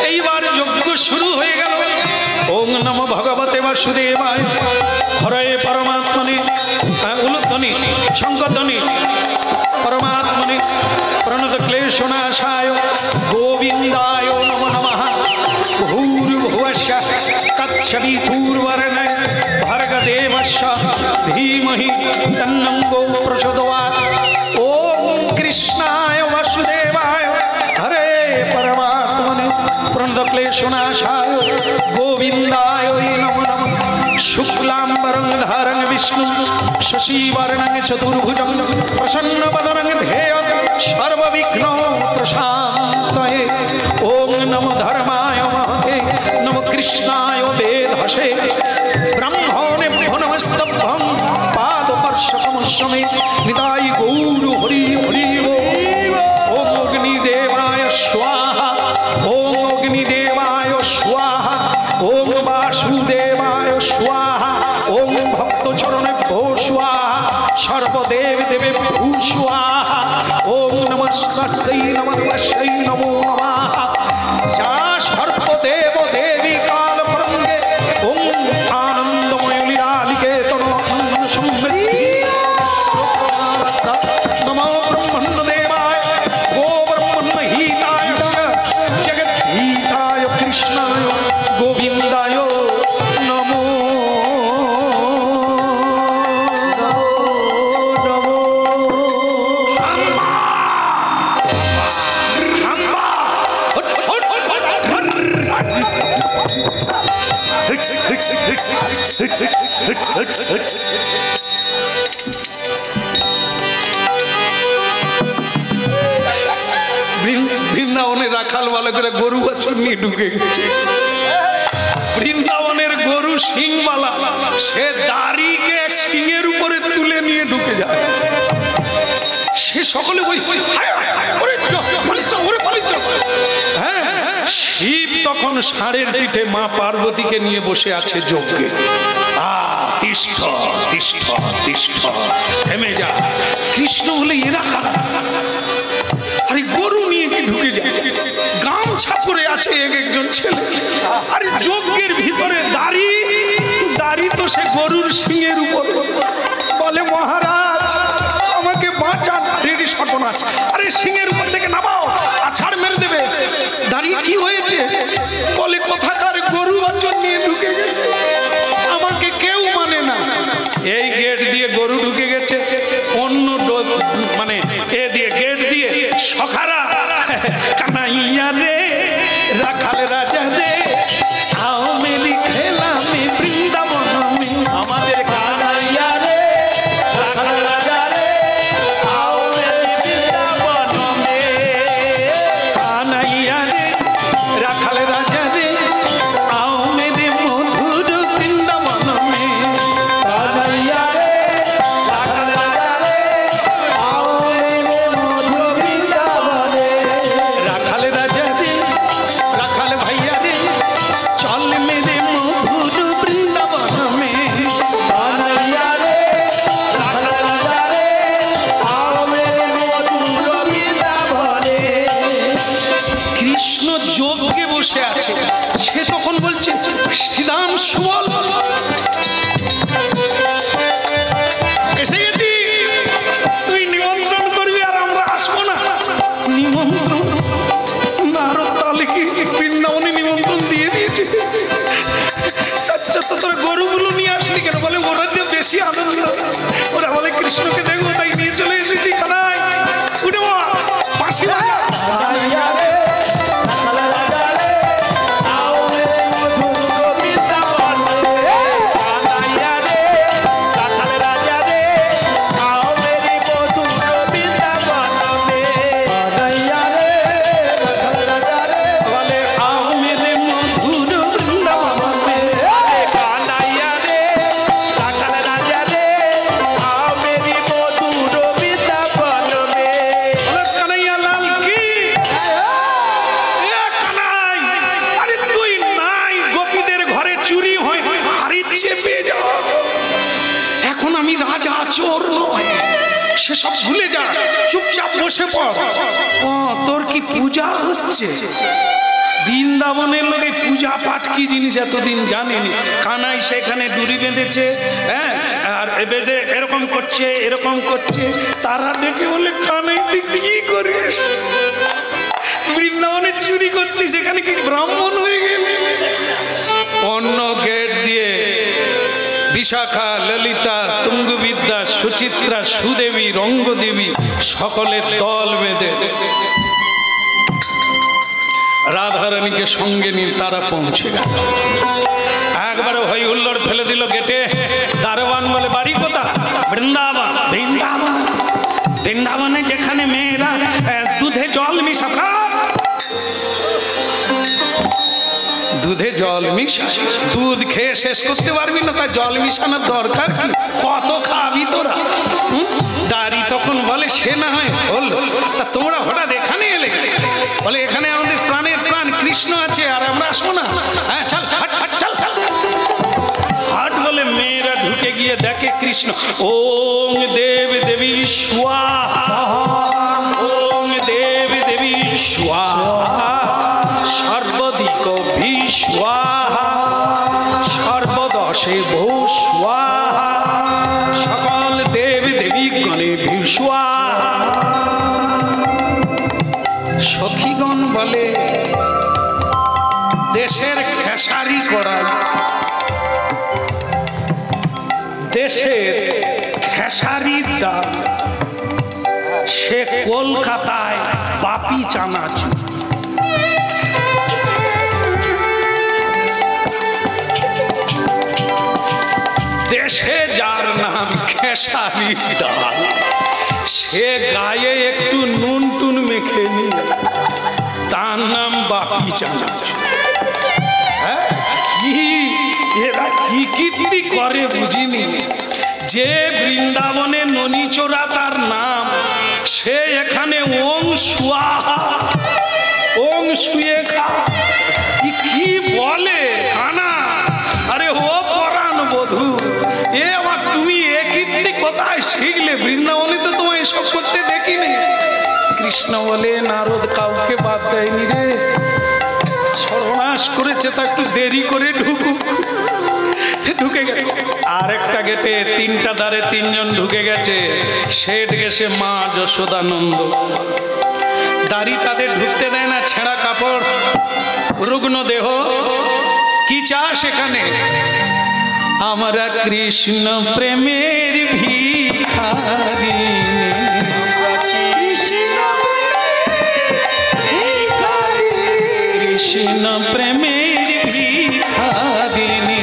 এইবার যজ্ঞ শুরু হয়ে গেল। ওং নমো ভগবতে বাসুদেবায় হরে পরমাত্মনে, উলুধ্বনি শঙ্খধ্বনি, পরমাত্মনে প্রণত ক্লেশনাশায় গোবিন্দায় নমো নমঃ। ভূর্ভুবস্যঃ তৎসবিতুর্বরেণ্যং ভর্গদেবস্য ধীমহি তন্নো প্রচোদয়াৎ। ওম কৃষ্ণায় বাসুদেবায় হরে পরমাত্মনে প্রণত ক্লেশনাশায় গোবিন্দায় নমো নমঃ। শুক্লাম্বরং ধরং বিষ্ণু শশীবর্ণং চতুর্ভুজং প্রসন্নবদনং ধ্যেয়ং সর্ববিঘ্ন প্রশান্তয়ে। ওম নমো ধর্মায় মহতে নমো কৃষ্ণায় বেধসে। ব্রহ্মণেভ্যো নমস্তভ্যং পাদস্পর্শমস্মে নিতাই গৌর হরি হরি বল। ওম অগ্নিদেবায় স্বাহা, ওম অগ্নিদেবায় স্বাহা, ওম বাসুদেবায় স্বাহা, ওম ভক্তচরণেভ্যো বৃন্দাবনে রাখাল ভালো করে গরু বাছুর নিয়ে ঢুকে গেছে। বৃন্দাবনের গরু সিংওয়ালা, সে দাড়িকে সিংয়ের উপরে তুলে নিয়ে ঢুকে যায়। সে সকলে হ্যাঁ, শিব তখন ষাঁড়ের পিঠে মা পার্বতীকে নিয়ে বসে আছে যজ্ঞে। তিষ্ঠ তিষ্ঠ তিষ্ঠ, থেমে যা। কৃষ্ণ বলে এরা কারা? আরে গরু নিয়ে কি ঢুকে যায়? গামছা পরে আছে এক একজন ছেলে। আরে যজ্ঞের ভিতরে দাড়ি দাড়ি তো সে গরুর সিংয়ের উপর। বলে মহারাজ আমাকে বাঁচান। দিদি সর্বনাশ, আরে সিংয়ের উপর থেকে নামাও, আছাড় মেরে দেবে। দাড়ি কি হয়েছে? বলে কোথাকার গরু বাছুর নিয়ে ঢুকে গেছে, আমাকে কেউ মানে না। এই গেট দিয়ে গরু ঢুকে গেছে, অন্য মানে এ দিয়ে গেট দিয়ে সখারা কানাইয়া রে রাখাল রাজা রে আও মেরি খেলা মে বৃন্দাবন মে। আমাদের কানাইয়া রে রাখাল রাজা রে আও মেরি বৃন্দাবন মে। কানাইয়া রে রাখাল রাজা রে আও মেরে মধুর বৃন্দাবন মে। কানাইয়া রে রাখাল রাজা রে আও মেরে মধুর বৃন্দাবনে। রাখাল রাজা রে রাখাল ভাইয়া রে চল মেরে মধুর বৃন্দাবন মে। কানাইয়া রে রাখাল রাজা রে আও মেরে মধুর বৃন্দাবনে। কৃষ্ণ যজ্ঞে বসে আছে, সে তখন বলছে শ্রীরাম সুবল এসে গেছি, তুই নিমন্ত্রণ করবি আর আমরা আসবো না। নিমন্ত্রণ নারদ তাহলে কি বৃন্দাবনে নিমন্ত্রণ দিয়ে দিয়েছে? আচ্ছা তো তোর গরুগুলো নিয়ে আসলি কেন? বলে ওরা দিয়ে বেশি আনন্দ, ওরা বলে কৃষ্ণকে দেখবো তাই নিয়ে চলে এসেছি। কানাই উঠে পাশে কানাইয়া রে রাখাল রাজা রে আও মেরে মধুর বৃন্দাবনে। কানাইয়া রে রাখাল রাজা রে আও মেরি মধুর বৃন্দাবন মে। কানাইয়া রে রাখাল রাজা রে বলে আও মেরে মধুর বৃন্দাবন মে। কানাইয়া রে রাখাল রাজা রে আও মেরি মধুর বৃন্দাবন মে। বলে কানাইয়া লাল কি? এ কানাই, আরে তুই নাই, গোপীদের ঘরে চুরি হয়, আরে চেপে যা। এখন আমি রাজা, চোর নয়, সেসব ভুলে যা, চুপচাপ বসে পড়। ও তোর কি পূজা হচ্ছে? বৃন্দাবনের লোকে পূজা পাঠ কি জিনিস এতদিন জানেনি। কানাই সেখানে ডুরি বেঁধেছে, হ্যাঁ, আর বেঁধে এরকম করছে এরকম করছে। তারা দেখে বলে কানাই তুই কি করিস? বৃন্দাবনে চুরি করতে, সেখানে কি ব্রাহ্মণ হয়ে গেলে? অন্য গেট দিয়ে বিশাখা, ললিতা, তুঙ্গবিদ্যা, সুচিত্রা, সুদেবী, রঙ্গদেবী সকলে দল বেঁধে রাধারানীকে সঙ্গে নিয়ে তারা পৌঁছে গেল। একবারে হই হুল্লোড় ফেলে দিল গেটে। দারোয়ান বলে বাড়ি কোথা? বৃন্দাবন। বৃন্দাবন, বৃন্দাবনে যেখানে মেয়েরা দুধে জল মিশাতা, দুধে জল মিশা, দুধ খেয়ে শেষ করতে পারবি না, তাই জল মিশানোর দরকার কি? কত খাবি তোরা? দাড়ি তখন বলে সে না হয় হল, তা তোমরা হঠাৎ এখানে এলে? বলে এখানে আমাদের প্রাণের প্রাণ কৃষ্ণ আছে, আর আমরা আসবো না? হ্যাঁ চল হাট হাট চল হাট। বলে মেয়েরা ঢুকে গিয়ে দেখে কৃষ্ণ। ওং দেব দেবী স্বাহা, ওং দেব দেবী স্বাহা, সর্বদিক বিস্বাহা, সর্বদশে ভূ স্বাহা, সকল দেব দেবী গণে বিস্বাহা। সখীগণ বলে দেশের খেসারি করাই, দেশের খেসারির ডাল, সে কলকাতায় বাপি চানাচুর। চালি ডাল, সে গায়ে একটু নুন টুন মেখে নি, তার নাম বাপি চাচা। হ্যাঁ, কি এরা কি কীর্তি করে বুঝিনি। যে বৃন্দাবনে ননীচোরা তার নাম, সে এখানে ওং সুয়াহা, ওং শুয়ে খা, কি বলে কানা। আরে ও পরাণ বধূ, এ আমার তুমি এ কীর্তি কোথায় শিখলে? বৃন্দাবনে তো তোমায় এসব করতে দেখিনি। কৃষ্ণ বলে, নারদ কাউকে বাদ দেয়নি রে, সর্বনাশ করেছে, তা একটু দেরি করে ঢুকুক। ঢুকে গেল আর একটা গেটে, তিনটা দ্বারে তিনজন ঢুকে গেছে। শেঠ গেছে মা যশোদানন্দ, দাড়ি তাদের ঢুকতে দেয় না, ছেঁড়া কাপড়, রুগ্ন দেহ। কি চাস এখানে? আমরা কৃষ্ণ প্রেমের ভিখারি, কৃষ্ণ প্রেমের ভিখারিণী,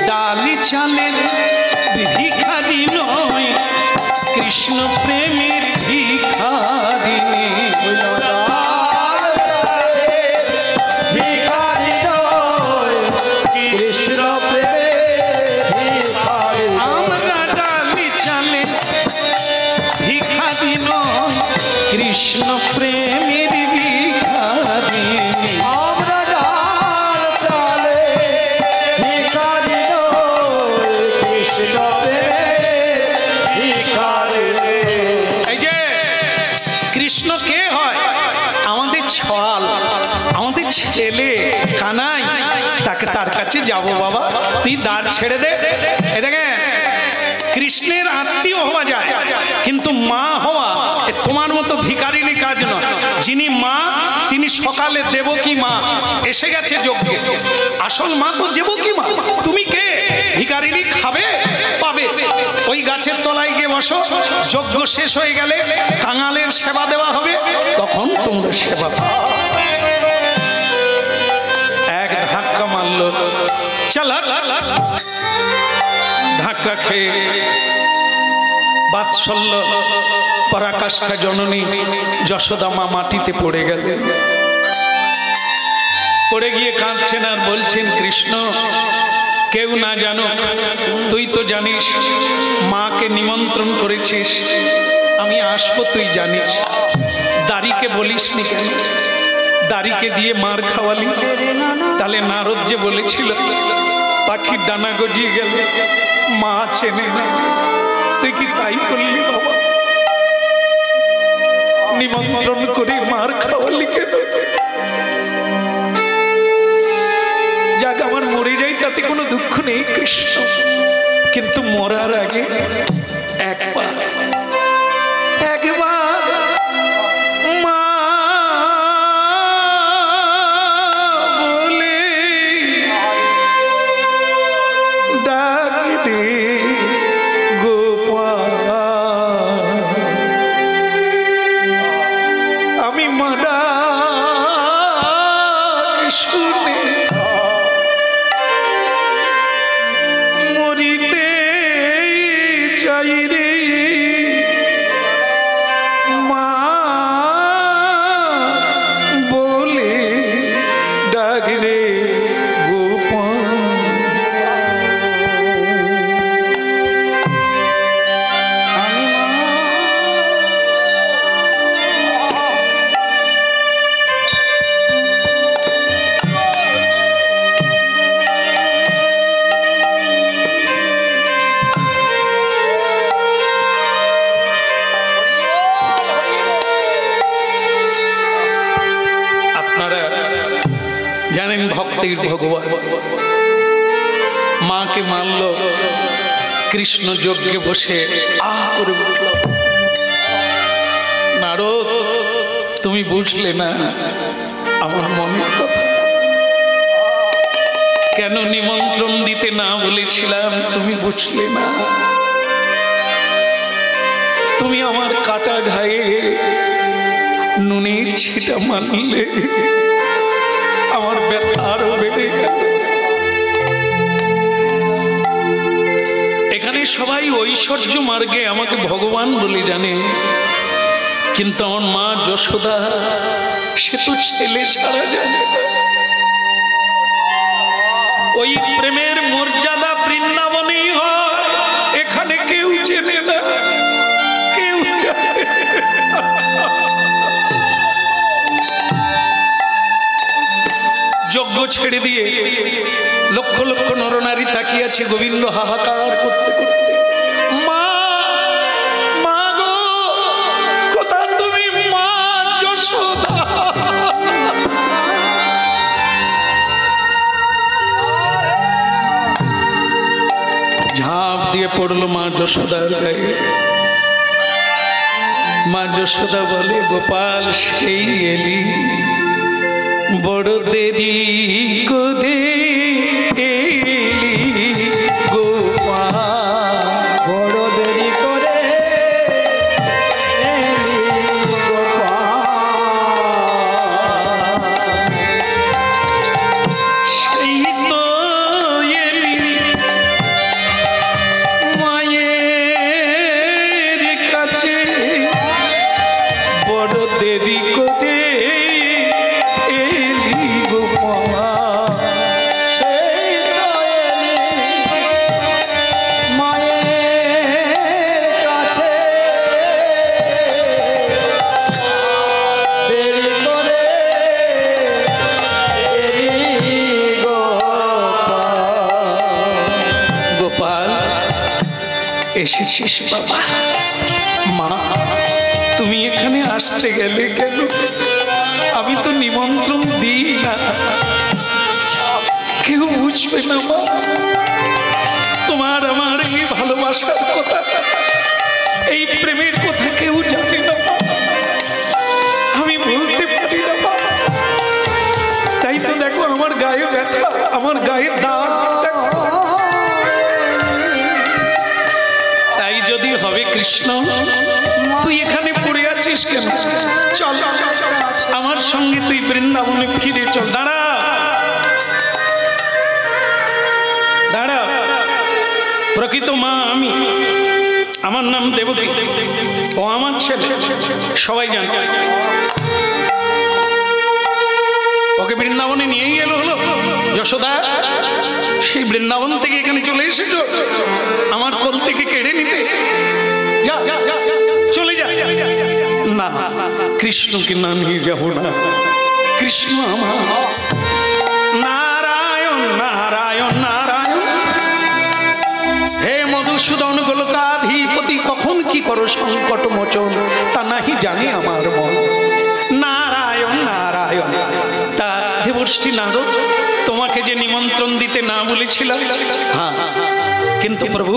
ডালি চালের ভিখারি নয়, কৃষ্ণ প্রেমের ভিখারিণী। আমরা ডালি চালে ভিখারি নয়, কৃষ্ণ প্রেমের ভিখারিণী। আমরা ডাল চালে ভিখারি নই, কৃষ্ণ প্রেমের ভিখারিণী। এই যে কৃষ্ণ কে হয়? আমাদের ছল, আমাদের ছেলে কানাই, তাকে তার কাছে যাব বাবা, তুই দ্বার ছেড়ে দে। এ দেখেন, কৃষ্ণের আত্মীয় হওয়া যায়, কিন্তু মা হওয়া তোমার মতো ভিখারিনী কাজ নয়। যিনি মা, তিনি সকালে দেবকী মা এসে গেছে যজ্ঞে, আসল মা তো দেবকী মা। তুমি কে? ভিখারিনী, খাবে পাবে। ওই গাছের তলায় গিয়ে বসো, যজ্ঞ শেষ হয়ে গেলে কাঙালের সেবা দেওয়া হবে, তখন তোমরা সেবা পাবে। এক ধাক্কা মারল, চল, ধাক্কা খেয়ে বাৎসল্য পরাকাষ্ঠা জননী যশোদা মা মাটিতে পড়ে গেলেন। পড়ে গিয়ে কাঁদছেন আর বলছেন, কৃষ্ণ কেউ না জানো, তুই তো জানিস মাকে নিমন্ত্রণ করেছিস, আমি আসবো তুই জানিস, দাড়িকে বলিসনি কেন? দাড়িকে দিয়ে মার খাওয়ালি। তাহলে নারদ যে বলেছিল পাখির ডানা গজিয়ে গেলে মা চেনে না, তুই কি তাই করলি বাবা? নিমন্ত্রণ করে মার খাওয়ালি কেন? যাক, আমার মরে যাই তাতে কোনো দুঃখ নেই কৃষ্ণ, কিন্তু মরার আগে একবার মা বলে ডাক দে গোপাল। আমি মা ডাক শুনে মরিতে চাই রে, মা বলে ডাক রে গোপাল। জানেন ভক্তের ভগবান মাকে মানল, কৃষ্ণ যজ্ঞে বসে আহ করে উঠল। নারদ, তুমি বুঝলে না আমার মনের কথা, কেন নিমন্ত্রণ দিতে না বলেছিলাম তুমি বুঝলে না। তুমি আমার কাটা ঘায়ে নুনের ছিটা মারলে, আমার ব্যথা আরো বেড়ে গেল। সবাই ঐশ্বর্য মার্গে আমাকে ভগবান বলে জানে, কিন্তু আমার মা যশোদা সে তো ছেলে ছাড়া জানে না। ওই প্রেমের মর্যাদা বৃন্দাবনেই হয়, এখানে কেউ চেনে না, কেউ জানে না। যজ্ঞ ছেড়ে দিয়ে লক্ষ লক্ষ নরনারী তাকিয়ে আছে, গোবিন্দ হাহাকার করতে করতে, মা মা গো কোথা তুমি মা যশোদা। ঝাঁপ দিয়ে পড়লো মা যশোদার গায়ে। মা যশোদা বলে, গোপাল সেই এলি, বড় দেরি করে এলি গোপাল, বড় দেরি করে এলি গোপাল। সেই তো এলি মায়ের কাছে, বড় দেরি করে এলি গোপাল। সেই তো এলি মায়ের কাছে, দেরি করে এলি গোপাল। গোপাল এসেছিস বাবা। মা তুমি এখানে আসতে গেলে কেন? আমি তো নিমন্ত্রণ দিই না, কেউ বুঝবে না মা তোমার আমার এই ভালোবাসার কথা, এই প্রেমের কথা কেউ জানে না মা। আমি বলতে পারি না মা, তাই তো দেখো আমার গায়ে ব্যথা, আমার গায়ে দাগ দেখো। তাই যদি হবে কৃষ্ণ, তুই এখানে পড়ে আছিস কেন? চল আমার সঙ্গে তুই বৃন্দাবনে ফিরে চল। দাঁড়া দাঁড়া, প্রকৃত মা আমি, আমার নাম দেবকী, ও আমার ছেলে, সবাই জানে। ওকে বৃন্দাবনে নিয়ে গেল হলো যশোদা, সেই বৃন্দাবন থেকে এখানে চলে এসেছো আমার কোল থেকে কেড়ে নিতে। যা চলে যা। না, কৃষ্ণকে না নিয়ে যাবো না, কৃষ্ণ আমার। নারায়ণ নারায়ণ নারায়ণ, হে মধুসূদন গোলকাধিপতি, কখন কি করো সংকট মোচন, তা নাহি জানি আমার মন। নারায়ণ নারায়ণ। তা দেবর্ষি নারদ, তোমাকে যে নিমন্ত্রণ দিতে না বলেছিলাম, হ্যাঁ, কিন্তু প্রভু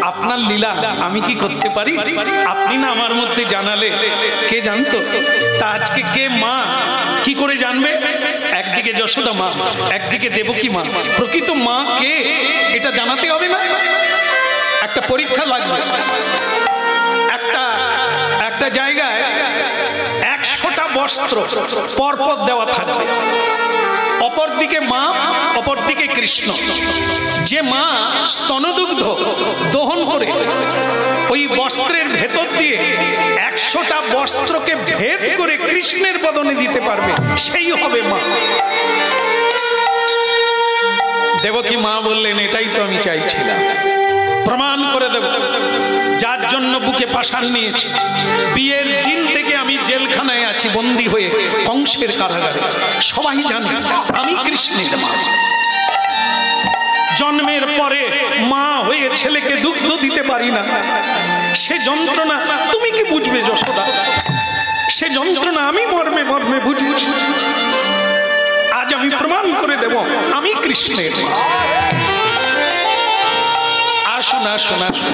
আপনার লীলা আমি কি করতে পারি? আপনি না আমার মধ্যে জানালে, কে জানতো? তা আজকে কে মা কি করে জানবে? একদিকে যশোদা মা, একদিকে দেবকী মা, প্রকৃত মা কে এটা জানাতে হবে না? একটা পরীক্ষা লাগবে। একটা জায়গায় 100টা বস্ত্র পরপর দেওয়া থাকবে, অপরদিকে মা, অপরদিকে কৃষ্ণ। যে মা স্তনদুগ্ধ দহন করে ওই বস্ত্রের ভেতর দিয়ে 100টা বস্ত্রকে ভেদ করে কৃষ্ণের বদনে দিতে পারবে, সেই হবে মা। দেবকী মা বললেন, এটাই তো আমি চাইছিলাম, প্রমাণ করে দেব। যার জন্য বুকে পাশান নিয়েছি, বিয়ের দিন থেকে আমি জেলখানায় আছি বন্দী হয়ে, কংসের কারাগারে। সবাই জানে আমি কৃষ্ণের মা। জন্মের পরে মা হয়ে ছেলেকে দুগ্ধ দিতে পারি না, সে যন্ত্রণা তুমি কি বুঝবে যশোদা? সে যন্ত্রণা আমি মর্মে মর্মে বুঝি। আজ আমি প্রমাণ করে দেব আমি কৃষ্ণের মা। আসুন আসুন আসুন,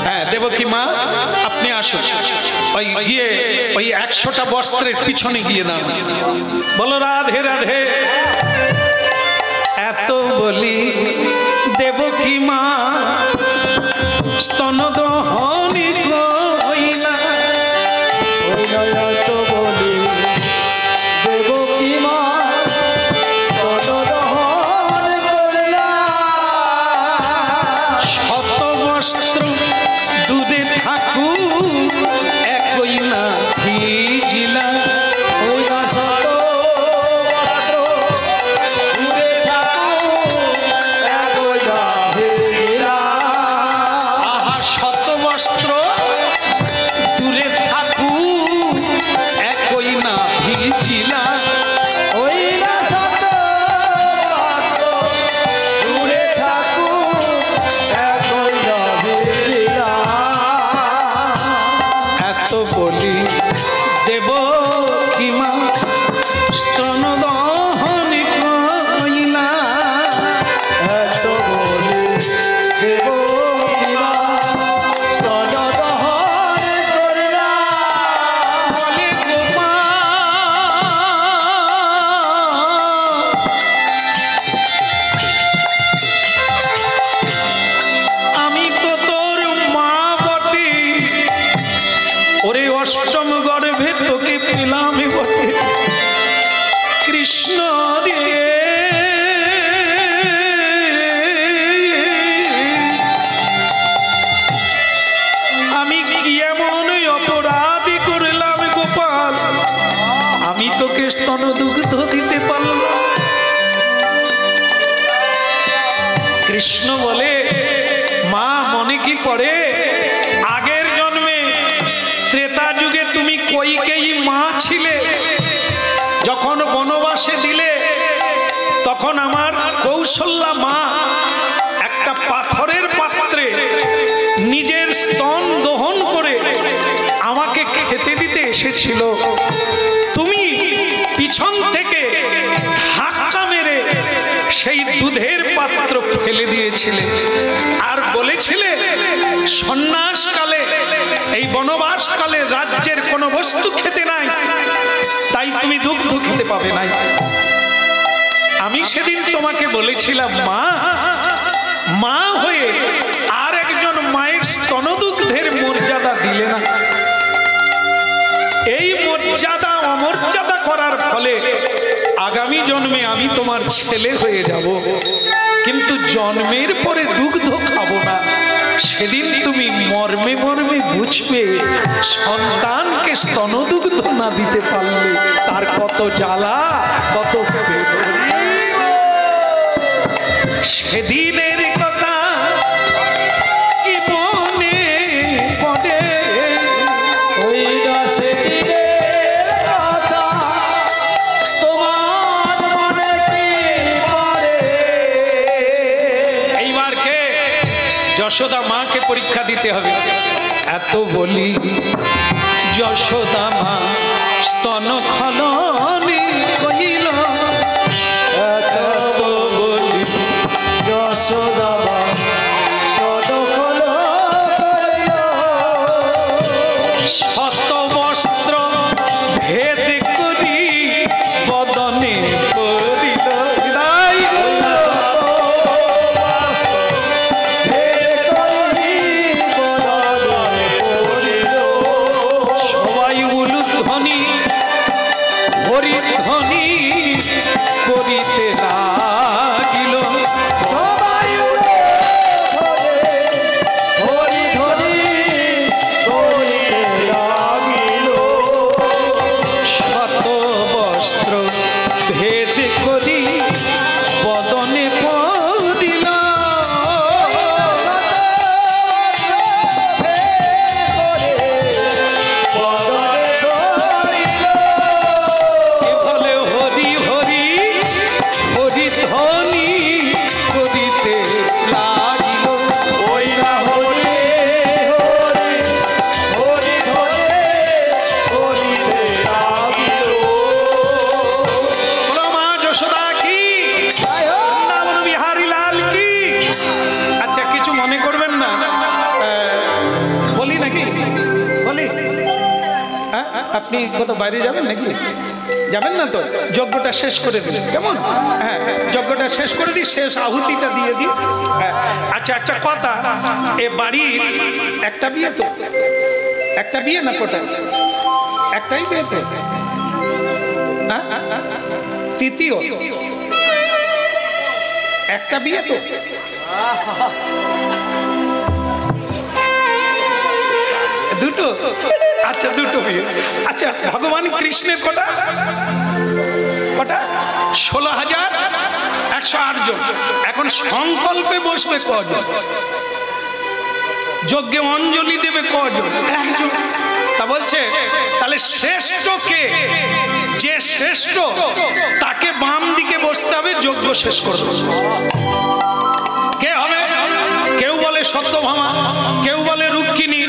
হ্যাঁ দেবকী মা আপনি আসুন। ওই গিয়ে ওই 100টা বস্ত্রের পিছনে গিয়ে না বলো রাধে রাধে। এত বলি দেবকী মা স্তনদহনি কইলা, এত বলি দেবকী মা স্তনদহন করিলা। শত বলি দেব কি মা স্তন দহন কইলা এত বলি দেব কিবা স্তন দহন করিলা বলে গোপা আমি তো তোর মা বটে ওরে অষ্টম গর্ভে তোকে পেলাম বটে কৃষ্ণ রে আমি কি এমন অপরাধী করলাম গোপাল আমি তোকে স্তন দুগ্ধ দিতে পারলাম কৃষ্ণ বলে মা মনে কি পড়ে আগের জন্মে ত্রেতা যুগে তুমি কইকেয়ী মা ছিলে যখন বনবাসে দিলে তখন আমার কৌশল্যা মা একটা পাথরের পাত্রে নিজের স্তন দহন করে আমাকে খেতে দিতে এসেছিল তুমি পিছন থেকে ধাক্কা মেরে সেই দুধের পাত্র ফেলে দিয়েছিলে আর বলেছিলে সন্ন্যাসকালে এই বনবাসকালে রাজ্যের কোনো বস্তু খেতে নাই তাই তুমি দুগ্ধ খেতে পাবে না আমি সেদিন তোমাকে বলেছিলাম মা মা হয়ে আর একজন মায়ের স্তনদুগ্ধের মর্যাদা দিলে না এই মর্যাদা অমর্যাদা করার ফলে আগামী জন্মে আমি তোমার ছেলে হয়ে যাব কিন্তু জন্মের পরে দুগ্ধ খাবো না সেদিন তুমি মর্মে মর্মে বুঝবে সন্তানকে স্তনদুগ্ধ না দিতে পারলে তার কত জ্বালা কত বেদনা। সেদিনের কথা কি মনে পড়ে ওই না সেদিনের কথা তোমার মনে কি পড়ে এইবার কে যশোদা মাকে পরীক্ষা দিতে হবে এত বলি যশোদা মা স্তন খননে কইল এত বলি যশোদা মা স্তন করিল শত বস্ত্র ভেদ করি বদনে করিল হৃদয় সবাই উলুধ্বনি হরিধ্বনি করিতে লাগিল সবাই উড়ে ধরে হরি ধরি করিতে লাগিল শত বস্ত্র ভেদ করি বদনে পদিল বলে হরি হরি হরি ধ্বনি করিতে লাগিল ওই না হরি হরি হরি ধরে করিতে লাগিল বলো মা যশোদা কি বৃন্দাবন বিহারী লাল কি আচ্ছা কিছু মনে করবেন না বলি নাকি বলি হ্যাঁ? আপনি কোথাও বাইরে যাবেন নাকি যাবেন না তো যজ্ঞটা শেষ করে দিন কেমন হ্যাঁ যজ্ঞটা শেষ করে দিই শেষ আহুতিটা দিয়ে দিই হ্যাঁ আচ্ছা একটা কথা এ বাড়ি একটা বিয়ে তো একটা বিয়ে না কোটা একটাই বিয়ে তো হ্যাঁ তৃতীয় একটা বিয়ে তো দুটো আচ্ছা দুটো বিয়ে আচ্ছা ভগবান কৃষ্ণের কটা কটা 16,108 জন এখন সংকল্পে বসবে কজন যজ্ঞে অঞ্জলি দেবে কজন একজন তা বলছে তাহলে শ্রেষ্ঠ কে যে শ্রেষ্ঠ তাকে বাম দিকে বসতে হবে যজ্ঞ শেষ করবে কে হবে কেউ বলে সত্যভামা কেউ বলে রুক্মিণী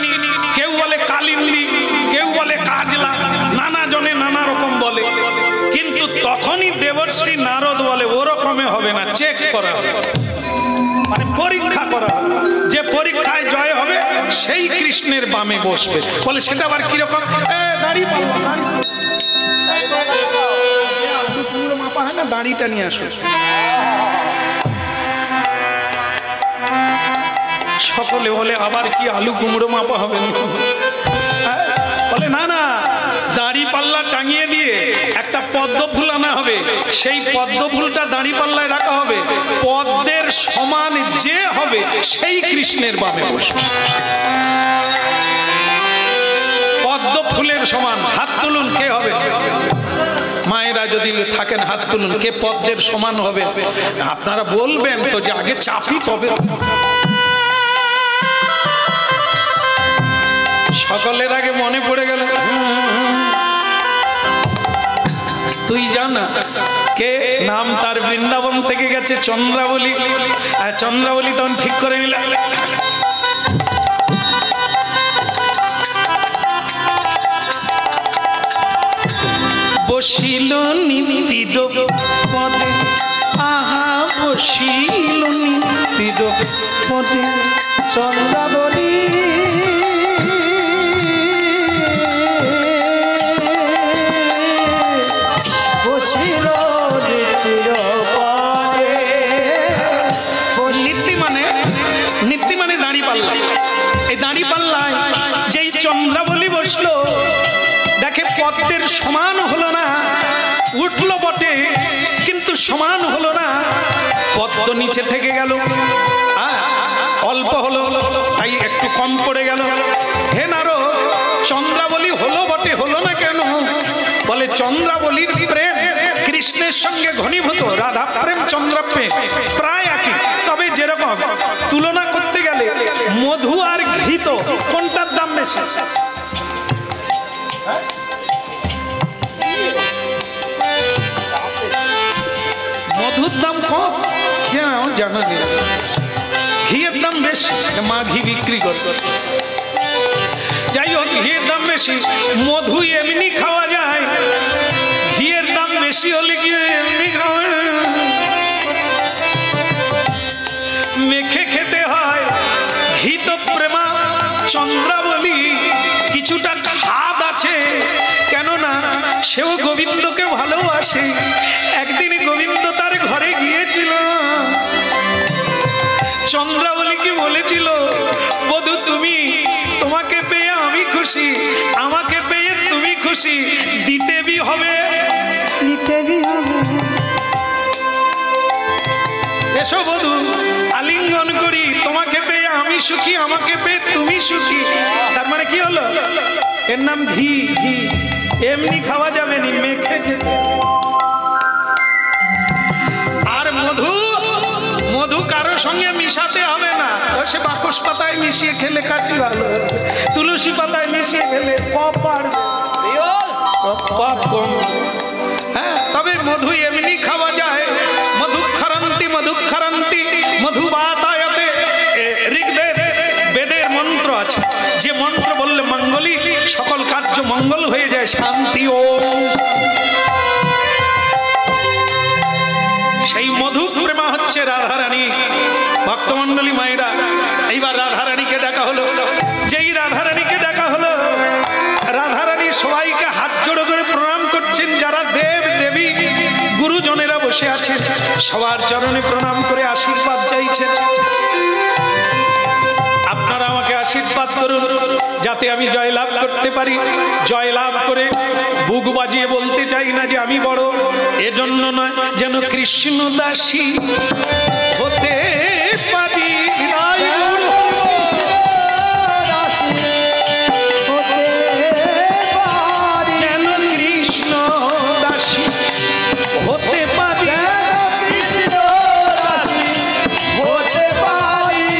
কেউ বলে কালিন্দী কেউ বলে কাজলা, নানা জনে নানা রকম বলে, কিন্তু তখনই দেবর্ষি নারদ বলে ওরকমে হবে না, চেক করা হবে, মানে পরীক্ষা করা হবে, যে পরীক্ষায় জয় হবে সেই কৃষ্ণের বামে বসবে। বলে সেটা আবার কিরকম? দাঁড়ি মাপা হয় না, দাঁড়িটা নিয়ে আসো। সকলে বলে আবার কি আলু কুমড়ো মাপা হবে? বলে না না, দাঁড়ি পাল্লা টাঙিয়ে দিয়ে একটা পদ্ম ফুল আনা হবে, সেই পদ্ম ফুলটা দাঁড়ি পাল্লায় রাখা হবে, পদ্মের সমান যে হবে সেই কৃষ্ণের বামে বসবে। পদ্ম ফুলের সমান, হাত তুলুন কে হবে? মায়েরা যদি থাকেন হাত তুলুন, কে পদ্মের সমান হবে? আপনারা বলবেন তো যে আগে চাপি তবে। সকলের আগে মনে পড়ে গেল, তুই জানা কে? নাম তার বৃন্দাবন থেকে গেছে চন্দ্রাবলী। আর চন্দ্রাবলী তখন ঠিক করে নিল, বসিল নিবিড় পদে, আহা বসিল নিবিড় পদে চন্দ্রাবলী বসিল নিত্যি মানে দাঁড়ি পাল্লা। এই দাঁড়ি পাল্লায় যেই চন্দ্রাবলী বসলো, দেখে পদ্মের সমান হলো না, উঠলো বটে কিন্তু সমান হলো না, পদ্ম নিচে থেকে গেল, অল্প হলো, তাই একটু কম পড়ে গেল। হে নারদ, চন্দ্রাবলী হলো বটে, হলো না কেন? বলে চন্দ্রাবলীর প্রেম কৃষ্ণের সঙ্গে ঘনীভূত, রাধা প্রেম চন্দ্র প্রেম প্রায় একই, তবে যেরকম তুলনা করতে গেলে মধু আর ঘৃত কোনটার দাম বেশি? মধুর দাম কম, হ্যাঁ জানা নেই, ঘিয়ের দাম বেশি, মা ঘি বিক্রি করে। যাই হোক, ঘিয়ের দাম বেশি, মধু এমনি খাওয়া যায়, ঘিয়ের দাম বেশি হলে কি এমনি খাওয়া যায়? মেখে খেতে হয়। ঘি তো প্রেমা চন্দ্রাবলী কিছুটা খাদ আছে, কেননা সেও গোবিন্দকে ভালোবাসে। একদিন গোবিন্দ তার ঘরে গিয়েছিল, চন্দ্রাবলী কি বলেছিল, বধূ তুমি, তোমাকে পেয়ে আমি খুশি, আমাকে পেয়ে তুমি খুশি, দিতে বি হবে, নিতে হবে। এসো বধূ আলিঙ্গন করি, তোমাকে পেয়ে আমি সুখী, আমাকে পেয়ে তুমি সুখী। তার মানে কি হলো? এর নাম ঘি। ঘি এমনি খাওয়া যাবে না, মেখে খেতে। আর মধু, মধু কারো সঙ্গে মিশাতে হবে না, সে বাকস পাতায় মিশিয়ে খেলে কাশি ভালো, তুলসী পাতায় মিশিয়ে খেলে কফ বাড়বে, কফ কম। হ্যাঁ, তবে মধু এমনি খাওয়া যায়। মধুক্ষরন্তি মধুক্ষরন্তি মধুবাতায়তে, ঋগ্বেদ বেদের মন্ত্র আছে, যে মন্ত্র বললে মঙ্গলই, সকল কার্য মঙ্গল হয়ে যায়। শান্তি ও সেই মধু প্রেমা হচ্ছে রাধারানী। ভক্তমন্ডলী মায়েরা, এইবার রাধারানীকে ডাকা হলো। যেই রাধারানীকে ডাকা হলো, রাধারানী সবাইকে হাত জোড়ো করে প্রণাম করছেন। যারা দেব দেবী গুরুজনেরা বসে আছেন, সবার চরণে প্রণাম করে আশীর্বাদ চাইছেন। আপনারা আমাকে আশীর্বাদ করুন, যাতে আমি জয়লাভ করতে পারি। জয়লাভ করে বুক বাজিয়ে বলতে চাই না যে আমি বড়, এজন্য নয়, যেন কৃষ্ণ দাসী হতে পারি। যেন কৃষ্ণ দাসী হতে পারি,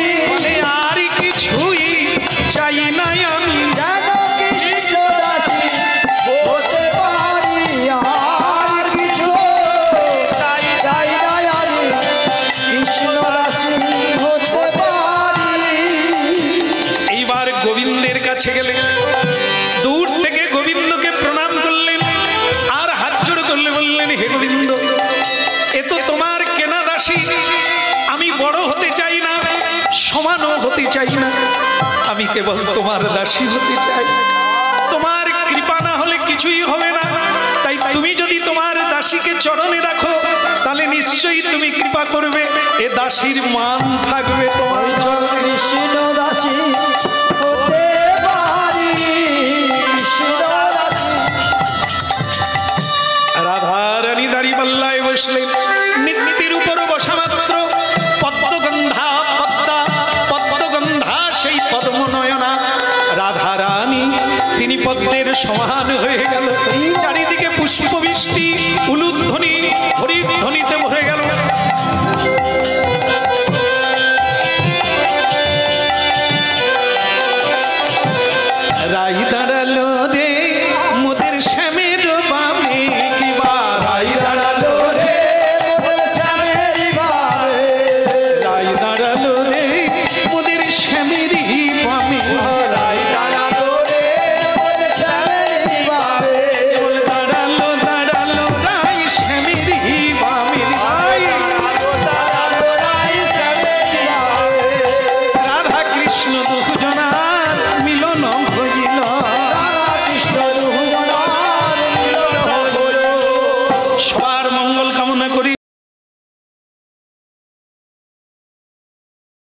আর কিছুই চাই না আমি। কৃষ্ণ দাসী হতে পারি। আমি কেবল তোমার দাসী হতে চাই। তোমার কৃপা না হলে কিছুই হবে না। তাই তুমি যদি তোমার দাসীকে চরণে রাখো তাহলে নিশ্চয়ই তুমি কৃপা করবে, এ দাসীর মান থাকবে তোমার। কৃষ্ণ দাসী হতে পারি, কৃষ্ণ দাসী। রাধারানী দাঁড়িপাল্লায় বসলেন। নিত্যের উপরও বসা মাত্র পদ্মগন্ধা পদ্মা পদ্মগন্ধা সেই পদ্মনয়না রাধারানী তিনি পদ্মের সমান হয়ে গেল। চারিদিকে পুষ্পবৃষ্টি, উলুধ্বনি, হরিধ্বনিতে ভরে গেল।